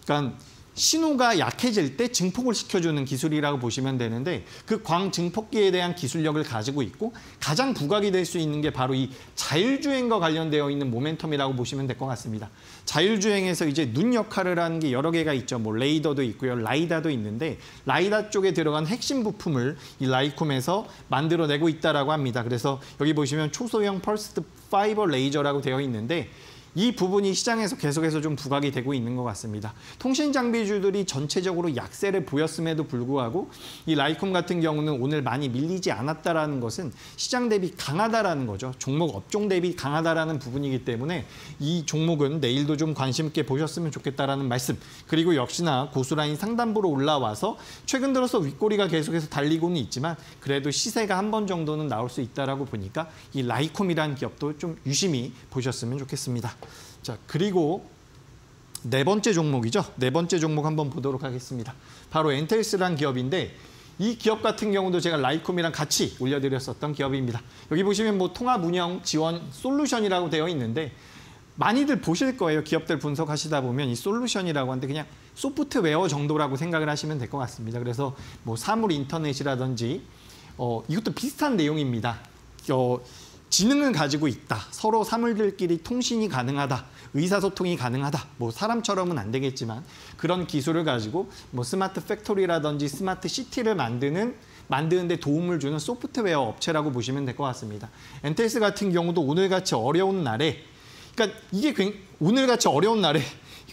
Speaker 2: 그러니까 신호가 약해질 때 증폭을 시켜주는 기술이라고 보시면 되는데 그 광증폭기에 대한 기술력을 가지고 있고 가장 부각이 될 수 있는 게 바로 이 자율주행과 관련되어 있는 모멘텀이라고 보시면 될 것 같습니다. 자율주행에서 이제 눈 역할을 하는 게 여러 개가 있죠. 뭐 레이더도 있고요. 라이다도 있는데 라이다 쪽에 들어간 핵심 부품을 이 라이콤에서 만들어내고 있다라고 합니다. 그래서 여기 보시면 초소형 펄스드 파이버 레이저라고 되어 있는데 이 부분이 시장에서 계속해서 좀 부각이 되고 있는 것 같습니다. 통신 장비주들이 전체적으로 약세를 보였음에도 불구하고 이 라이콤 같은 경우는 오늘 많이 밀리지 않았다라는 것은 시장 대비 강하다라는 거죠. 종목 업종 대비 강하다라는 부분이기 때문에 이 종목은 내일도 좀 관심 있게 보셨으면 좋겠다라는 말씀. 그리고 역시나 고수라인 상단부로 올라와서 최근 들어서 윗꼬리가 계속해서 달리고는 있지만 그래도 시세가 한 번 정도는 나올 수 있다라고 보니까 이 라이콤이라는 기업도 좀 유심히 보셨으면 좋겠습니다. 자, 그리고 네 번째 종목이죠. 네 번째 종목 한번 보도록 하겠습니다. 바로 엔텔스라는 기업인데 이 기업 같은 경우도 제가 라이콤이랑 같이 올려드렸었던 기업입니다. 여기 보시면 뭐 통합 운영 지원 솔루션이라고 되어 있는데 많이들 보실 거예요. 기업들 분석하시다 보면 이 솔루션이라고 하는데 그냥 소프트웨어 정도라고 생각을 하시면 될 것 같습니다. 그래서 뭐 사물 인터넷이라든지 이것도 비슷한 내용입니다. 지능을 가지고 있다. 서로 사물들끼리 통신이 가능하다. 의사소통이 가능하다. 뭐 사람처럼은 안 되겠지만 그런 기술을 가지고 뭐 스마트 팩토리라든지 스마트 시티를 만드는데 도움을 주는 소프트웨어 업체라고 보시면 될 것 같습니다. 엔텔스 같은 경우도 오늘같이 어려운 날에 그러니까 이게 오늘같이 어려운 날에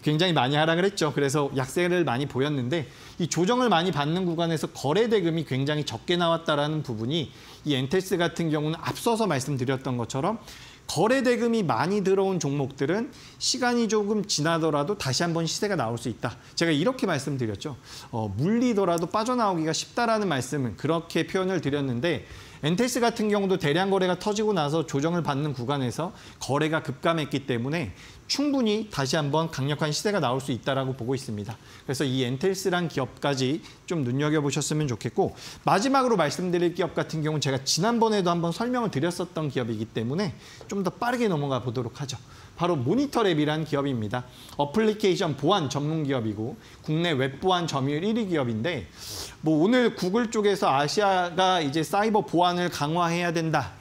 Speaker 2: 굉장히 많이 하락을 했죠. 그래서 약세를 많이 보였는데 이 조정을 많이 받는 구간에서 거래 대금이 굉장히 적게 나왔다라는 부분이 이 엔텔스 같은 경우는 앞서서 말씀드렸던 것처럼 거래 대금이 많이 들어온 종목들은 시간이 조금 지나더라도 다시 한번 시세가 나올 수 있다. 제가 이렇게 말씀드렸죠. 물리더라도 빠져나오기가 쉽다라는 말씀은 그렇게 표현을 드렸는데 엔텔스 같은 경우도 대량 거래가 터지고 나서 조정을 받는 구간에서 거래가 급감했기 때문에 충분히 다시 한번 강력한 시세가 나올 수 있다라고 보고 있습니다. 그래서 이 엔텔스란 기업까지 좀 눈여겨보셨으면 좋겠고 마지막으로 말씀드릴 기업 같은 경우는 제가 지난번에도 한번 설명을 드렸었던 기업이기 때문에 좀 더 빠르게 넘어가 보도록 하죠. 바로 모니터랩이라는 기업입니다. 어플리케이션 보안 전문 기업이고 국내 웹 보안 점유율 1위 기업인데 뭐 오늘 구글 쪽에서 아시아가 이제 사이버 보안을 강화해야 된다.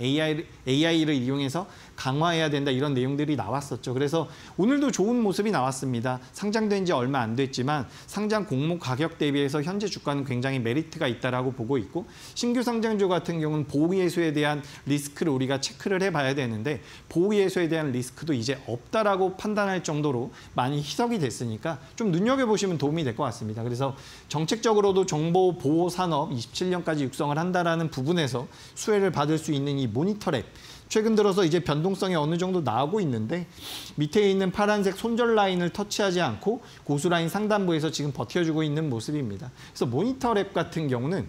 Speaker 2: AI를 이용해서 강화해야 된다 이런 내용들이 나왔었죠. 그래서 오늘도 좋은 모습이 나왔습니다. 상장된 지 얼마 안 됐지만 상장 공모 가격 대비해서 현재 주가는 굉장히 메리트가 있다라고 보고 있고 신규 상장주 같은 경우는 보호예수에 대한 리스크를 우리가 체크를 해봐야 되는데 보호예수에 대한 리스크도 이제 없다라고 판단할 정도로 많이 희석이 됐으니까 좀 눈여겨보시면 도움이 될 것 같습니다. 그래서 정책적으로도 정보 보호 산업 27년까지 육성을 한다라는 부분에서 수혜를 받을 수 있는 이 모니터랩 최근 들어서 이제 변동성이 어느 정도 나오고 있는데 밑에 있는 파란색 손절 라인을 터치하지 않고 고수 라인 상단부에서 지금 버텨주고 있는 모습입니다. 그래서 모니터랩 같은 경우는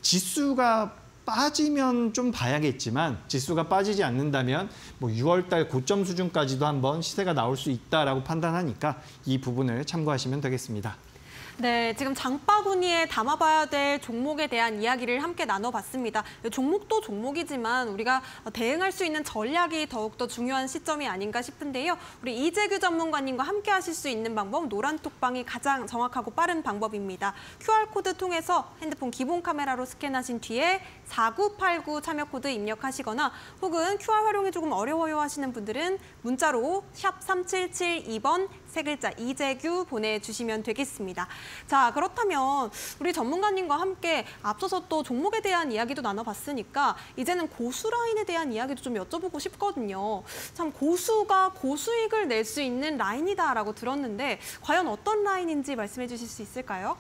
Speaker 2: 지수가 빠지면 좀 봐야겠지만 지수가 빠지지 않는다면 뭐 6월 달 고점 수준까지도 한번 시세가 나올 수 있다라고 판단하니까 이 부분을 참고하시면 되겠습니다.
Speaker 1: 네, 지금 장바구니에 담아봐야 될 종목에 대한 이야기를 함께 나눠봤습니다. 종목도 종목이지만 우리가 대응할 수 있는 전략이 더욱더 중요한 시점이 아닌가 싶은데요. 우리 이재규 전문가님과 함께 하실 수 있는 방법, 노란톡방이 가장 정확하고 빠른 방법입니다. QR코드 통해서 핸드폰 기본 카메라로 스캔하신 뒤에 4989 참여 코드 입력하시거나 혹은 QR 활용이 조금 어려워요 하시는 분들은 문자로 샵 3772번 세 글자 이재규 보내주시면 되겠습니다. 자, 그렇다면 우리 전문가님과 함께 앞서서 또 종목에 대한 이야기도 나눠봤으니까 이제는 고수 라인에 대한 이야기도 좀 여쭤보고 싶거든요. 참 고수가 고수익을 낼 수 있는 라인이다라고 들었는데 과연 어떤 라인인지 말씀해 주실 수 있을까요?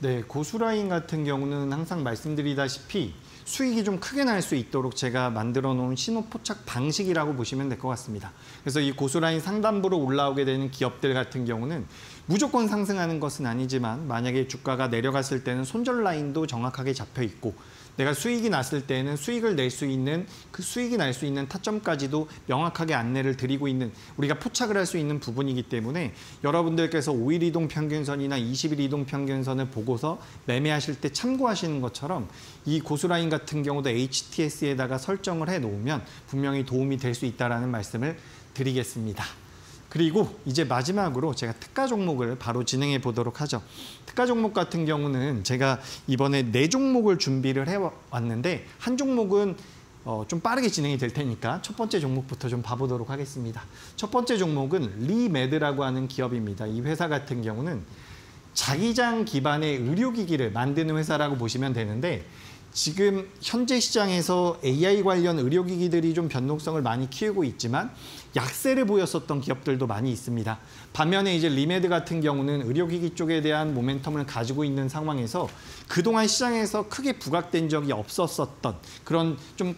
Speaker 2: 네, 고수 라인 같은 경우는 항상 말씀드리다시피 수익이 좀 크게 날 수 있도록 제가 만들어 놓은 신호 포착 방식이라고 보시면 될 것 같습니다. 그래서 이 고수라인 상단부로 올라오게 되는 기업들 같은 경우는 무조건 상승하는 것은 아니지만 만약에 주가가 내려갔을 때는 손절 라인도 정확하게 잡혀 있고 내가 수익이 났을 때는 수익을 낼 수 있는 그 수익이 날 수 있는 타점까지도 명확하게 안내를 드리고 있는 우리가 포착을 할 수 있는 부분이기 때문에 여러분들께서 5일 이동 평균선이나 20일 이동 평균선을 보고서 매매하실 때 참고하시는 것처럼 이 고수라인 같은 경우도 HTS에다가 설정을 해 놓으면 분명히 도움이 될 수 있다는 말씀을 드리겠습니다. 그리고 이제 마지막으로 제가 특가 종목을 바로 진행해 보도록 하죠. 특가 종목 같은 경우는 제가 이번에 4종목을 준비를 해왔는데 한 종목은 좀 빠르게 진행이 될 테니까 첫 번째 종목부터 좀 봐보도록 하겠습니다. 첫 번째 종목은 리메드라고 하는 기업입니다. 이 회사 같은 경우는 자기장 기반의 의료기기를 만드는 회사라고 보시면 되는데 지금 현재 시장에서 AI 관련 의료기기들이 좀 변동성을 많이 키우고 있지만 약세를 보였었던 기업들도 많이 있습니다. 반면에 이제 리메드 같은 경우는 의료기기 쪽에 대한 모멘텀을 가지고 있는 상황에서 그동안 시장에서 크게 부각된 적이 없었던 그런 좀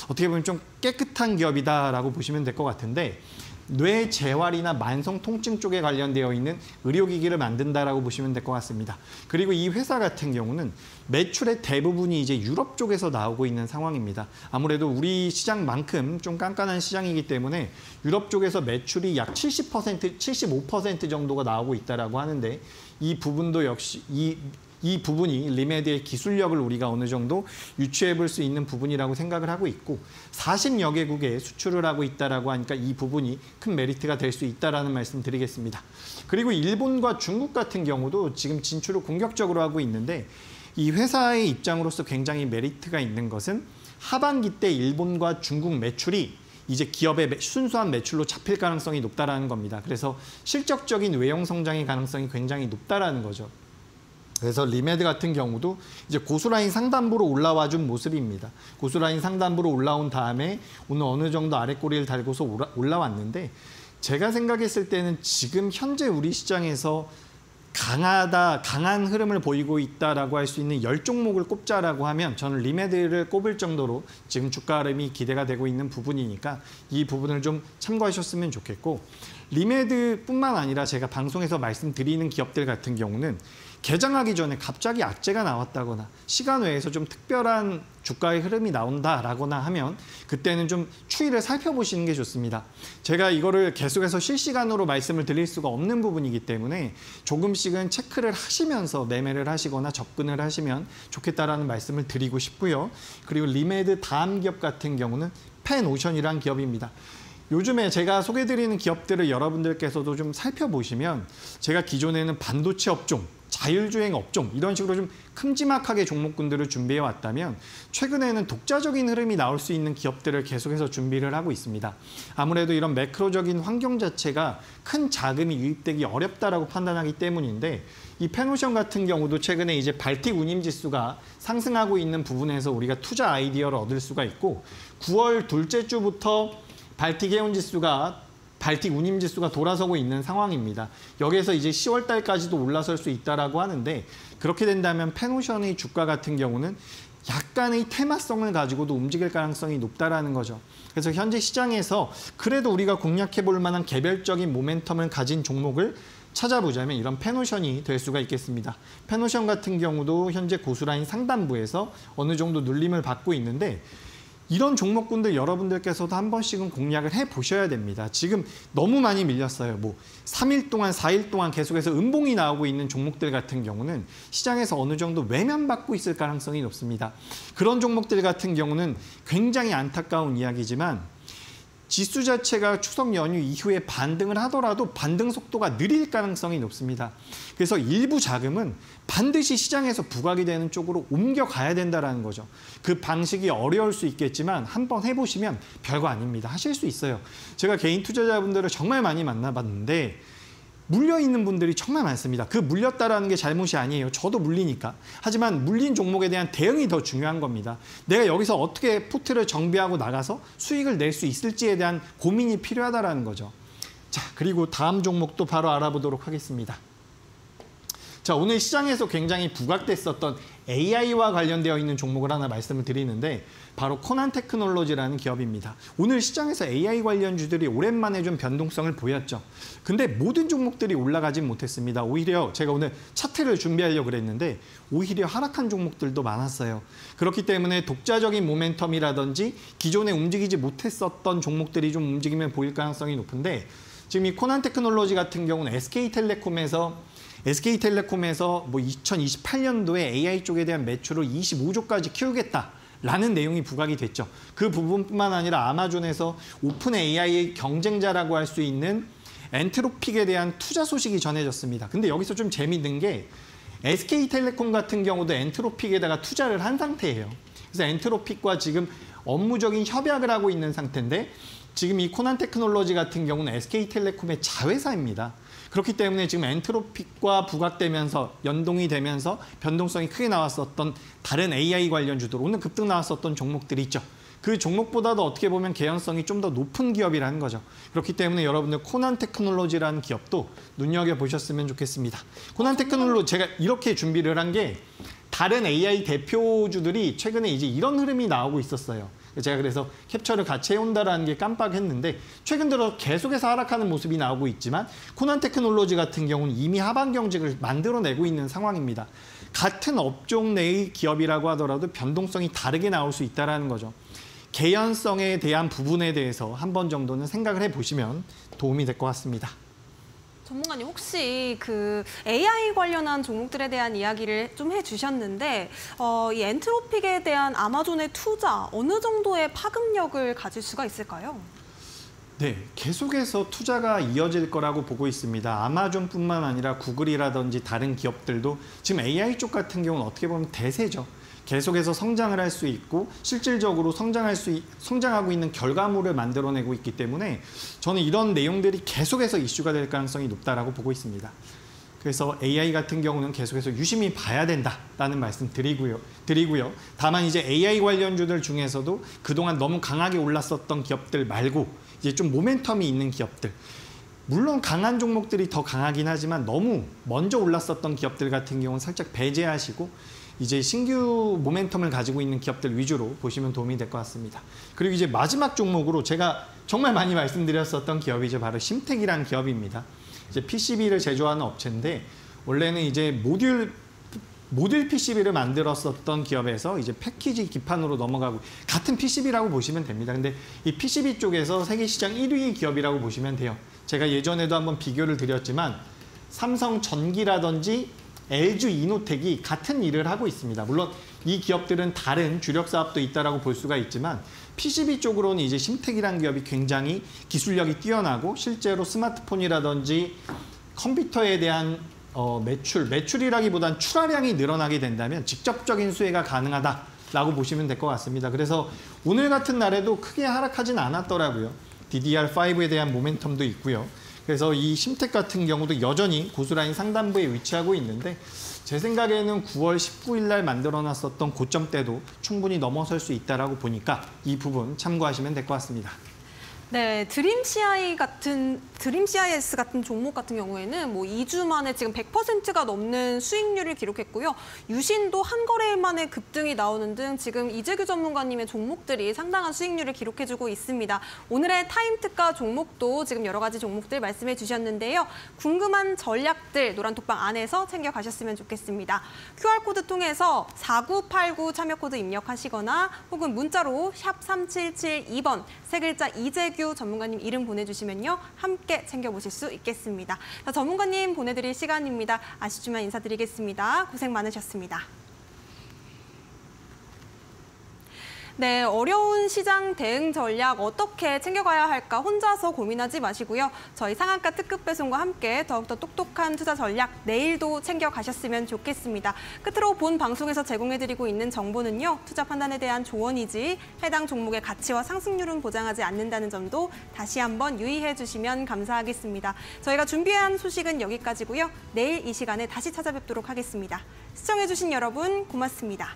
Speaker 2: 어떻게 보면 좀 깨끗한 기업이다라고 보시면 될 것 같은데 뇌 재활이나 만성 통증 쪽에 관련되어 있는 의료기기를 만든다라고 보시면 될 것 같습니다. 그리고 이 회사 같은 경우는 매출의 대부분이 이제 유럽 쪽에서 나오고 있는 상황입니다. 아무래도 우리 시장만큼 좀 깐깐한 시장이기 때문에 유럽 쪽에서 매출이 약 70%, 75% 정도가 나오고 있다라고 하는데 이 부분도 역시 이 부분이 리메드의 기술력을 우리가 어느 정도 유추해 볼 수 있는 부분이라고 생각을 하고 있고 40여 개국에 수출을 하고 있다라고 하니까 이 부분이 큰 메리트가 될 수 있다라는 말씀 드리겠습니다. 그리고 일본과 중국 같은 경우도 지금 진출을 공격적으로 하고 있는데 이 회사의 입장으로서 굉장히 메리트가 있는 것은 하반기 때 일본과 중국 매출이 이제 기업의 순수한 매출로 잡힐 가능성이 높다라는 겁니다. 그래서 실적적인 외형 성장의 가능성이 굉장히 높다라는 거죠. 그래서 리메드 같은 경우도 이제 고수라인 상단부로 올라와 준 모습입니다. 고수라인 상단부로 올라온 다음에 오늘 어느 정도 아래 꼬리를 달고서 올라왔는데 제가 생각했을 때는 지금 현재 우리 시장에서 강한 흐름을 보이고 있다라고 할 수 있는 10종목을 꼽자라고 하면 저는 리메드를 꼽을 정도로 지금 주가 흐름이 기대가 되고 있는 부분이니까 이 부분을 좀 참고하셨으면 좋겠고 리메드뿐만 아니라 제가 방송에서 말씀드리는 기업들 같은 경우는 개장하기 전에 갑자기 악재가 나왔다거나 시간 외에서 좀 특별한 주가의 흐름이 나온다라거나 하면 그때는 좀 추이를 살펴보시는 게 좋습니다. 제가 이거를 계속해서 실시간으로 말씀을 드릴 수가 없는 부분이기 때문에 조금씩은 체크를 하시면서 매매를 하시거나 접근을 하시면 좋겠다라는 말씀을 드리고 싶고요. 그리고 리메드 다음 기업 같은 경우는 펜오션이라는 기업입니다. 요즘에 제가 소개해드리는 기업들을 여러분들께서도 좀 살펴보시면 제가 기존에는 반도체 업종, 자율주행 업종 이런 식으로 좀 큼지막하게 종목군들을 준비해 왔다면 최근에는 독자적인 흐름이 나올 수 있는 기업들을 계속해서 준비를 하고 있습니다. 아무래도 이런 매크로적인 환경 자체가 큰 자금이 유입되기 어렵다라고 판단하기 때문인데 이 페노션 같은 경우도 최근에 이제 발틱 운임 지수가 상승하고 있는 부분에서 우리가 투자 아이디어를 얻을 수가 있고 9월 둘째 주부터 발틱 해운 지수가 발틱 운임 지수가 돌아서고 있는 상황입니다. 여기에서 이제 10월 달까지도 올라설 수 있다라고 하는데 그렇게 된다면 페노션의 주가 같은 경우는 약간의 테마성을 가지고도 움직일 가능성이 높다라는 거죠. 그래서 현재 시장에서 그래도 우리가 공략해 볼 만한 개별적인 모멘텀을 가진 종목을 찾아보자면 이런 페노션이 될 수가 있겠습니다. 페노션 같은 경우도 현재 고수라인 상단부에서 어느 정도 눌림을 받고 있는데 이런 종목군들 여러분들께서도 한 번씩은 공략을 해보셔야 됩니다. 지금 너무 많이 밀렸어요. 3일 동안, 4일 동안 계속해서 음봉이 나오고 있는 종목들 같은 경우는 시장에서 어느 정도 외면받고 있을 가능성이 높습니다. 그런 종목들 같은 경우는 굉장히 안타까운 이야기지만 지수 자체가 추석 연휴 이후에 반등을 하더라도 반등 속도가 느릴 가능성이 높습니다. 그래서 일부 자금은 반드시 시장에서 부각이 되는 쪽으로 옮겨가야 된다는 거죠. 그 방식이 어려울 수 있겠지만 한번 해보시면 별거 아닙니다. 하실 수 있어요. 제가 개인 투자자분들을 정말 많이 만나봤는데 물려있는 분들이 정말 많습니다. 그 물렸다라는 게 잘못이 아니에요. 저도 물리니까. 하지만 물린 종목에 대한 대응이 더 중요한 겁니다. 내가 여기서 어떻게 포트를 정비하고 나가서 수익을 낼 수 있을지에 대한 고민이 필요하다는 거죠. 자, 그리고 다음 종목도 바로 알아보도록 하겠습니다. 자, 오늘 시장에서 굉장히 부각됐었던 AI와 관련되어 있는 종목을 하나 말씀을 드리는데 바로 코난 테크놀로지라는 기업입니다. 오늘 시장에서 AI 관련주들이 오랜만에 좀 변동성을 보였죠. 근데 모든 종목들이 올라가진 못했습니다. 오히려 제가 오늘 차트를 준비하려고 그랬는데 오히려 하락한 종목들도 많았어요. 그렇기 때문에 독자적인 모멘텀이라든지 기존에 움직이지 못했었던 종목들이 좀 움직이면 보일 가능성이 높은데 지금 이 코난 테크놀로지 같은 경우는 SK텔레콤에서 2028년도에 AI 쪽에 대한 매출을 25조까지 키우겠다라는 내용이 부각이 됐죠. 그 부분뿐만 아니라 아마존에서 오픈 AI의 경쟁자라고 할 수 있는 엔트로픽에 대한 투자 소식이 전해졌습니다. 근데 여기서 좀 재미있는 게 SK텔레콤 같은 경우도 엔트로픽에다가 투자를 한 상태예요. 그래서 엔트로픽과 지금 업무적인 협약을 하고 있는 상태인데 지금 이 코난 테크놀로지 같은 경우는 SK텔레콤의 자회사입니다. 그렇기 때문에 지금 엔트로픽과 부각되면서 연동이 되면서 변동성이 크게 나왔었던 다른 AI 관련주들 오늘 급등 나왔었던 종목들이 있죠. 그 종목보다도 어떻게 보면 개연성이 좀 더 높은 기업이라는 거죠. 그렇기 때문에 여러분들 코난 테크놀로지라는 기업도 눈여겨보셨으면 좋겠습니다. 코난 테크놀로지 제가 이렇게 준비를 한 게 다른 AI 대표주들이 최근에 이제 이런 흐름이 나오고 있었어요. 제가 그래서 캡처를 같이 해온다라는 게 깜빡했는데 최근 들어 계속해서 하락하는 모습이 나오고 있지만 코난 테크놀로지 같은 경우는 이미 하반 경직을 만들어내고 있는 상황입니다. 같은 업종 내의 기업이라고 하더라도 변동성이 다르게 나올 수 있다는 거죠. 개연성에 대한 부분에 대해서 한 번 정도는 생각을 해보시면 도움이 될 것 같습니다.
Speaker 1: 전문가님 혹시 그 AI 관련한 종목들에 대한 이야기를 좀 해주셨는데 이 엔트로픽에 대한 아마존의 투자 어느 정도의 파급력을 가질 수가 있을까요?
Speaker 2: 네, 계속해서 투자가 이어질 거라고 보고 있습니다. 아마존뿐만 아니라 구글이라든지 다른 기업들도 지금 AI 쪽 같은 경우는 어떻게 보면 대세죠. 계속해서 성장을 할 수 있고 실질적으로 성장하고 있는 결과물을 만들어내고 있기 때문에 저는 이런 내용들이 계속해서 이슈가 될 가능성이 높다라고 보고 있습니다. 그래서 AI 같은 경우는 계속해서 유심히 봐야 된다라는 말씀 드리고요. 다만 이제 AI 관련주들 중에서도 그동안 너무 강하게 올랐었던 기업들 말고 이제 좀 모멘텀이 있는 기업들 물론 강한 종목들이 더 강하긴 하지만 너무 먼저 올랐었던 기업들 같은 경우는 살짝 배제하시고 이제 신규 모멘텀을 가지고 있는 기업들 위주로 보시면 도움이 될 것 같습니다. 그리고 이제 마지막 종목으로 제가 정말 많이 말씀드렸었던 기업이죠. 바로 심텍이라는 기업입니다. 이제 PCB를 제조하는 업체인데 원래는 이제 모듈 PCB를 만들었었던 기업에서 이제 패키지 기판으로 넘어가고 같은 PCB라고 보시면 됩니다. 근데 이 PCB 쪽에서 세계 시장 1위 기업이라고 보시면 돼요. 제가 예전에도 한번 비교를 드렸지만 삼성전기라든지 LG 이노텍이 같은 일을 하고 있습니다. 물론 이 기업들은 다른 주력 사업도 있다라고 볼 수가 있지만 PCB 쪽으로는 이제 심텍이라는 기업이 굉장히 기술력이 뛰어나고 실제로 스마트폰이라든지 컴퓨터에 대한 매출이라기보단 출하량이 늘어나게 된다면 직접적인 수혜가 가능하다라고 보시면 될 것 같습니다. 그래서 오늘 같은 날에도 크게 하락하진 않았더라고요. DDR5에 대한 모멘텀도 있고요. 그래서 이 심텍 같은 경우도 여전히 고수라인 상단부에 위치하고 있는데 제 생각에는 9월 19일 날 만들어놨었던 고점대도 충분히 넘어설 수 있다라고 보니까 이 부분 참고하시면 될 것 같습니다.
Speaker 1: 네, 드림CIS 같은 종목 같은 경우에는 뭐 2주 만에 지금 100%가 넘는 수익률을 기록했고요. 유신도 한 거래일 만에 급등이 나오는 등 지금 이재규 전문가님의 종목들이 상당한 수익률을 기록해주고 있습니다. 오늘의 타임특가 종목도 지금 여러 가지 종목들 말씀해 주셨는데요. 궁금한 전략들 노란톡방 안에서 챙겨가셨으면 좋겠습니다. QR코드 통해서 4989 참여코드 입력하시거나 혹은 문자로 샵 3772번 세 글자 이재규 전문가님 이름 보내주시면요. 함께 챙겨보실 수 있겠습니다. 자, 전문가님 보내드릴 시간입니다. 아쉽지만 인사드리겠습니다. 고생 많으셨습니다. 네, 어려운 시장 대응 전략 어떻게 챙겨가야 할까 혼자서 고민하지 마시고요. 저희 상한가 특급 배송과 함께 더욱더 똑똑한 투자 전략 내일도 챙겨가셨으면 좋겠습니다. 끝으로 본 방송에서 제공해드리고 있는 정보는요. 투자 판단에 대한 조언이지 해당 종목의 가치와 상승률은 보장하지 않는다는 점도 다시 한번 유의해 주시면 감사하겠습니다. 저희가 준비한 소식은 여기까지고요. 내일 이 시간에 다시 찾아뵙도록 하겠습니다. 시청해주신 여러분 고맙습니다.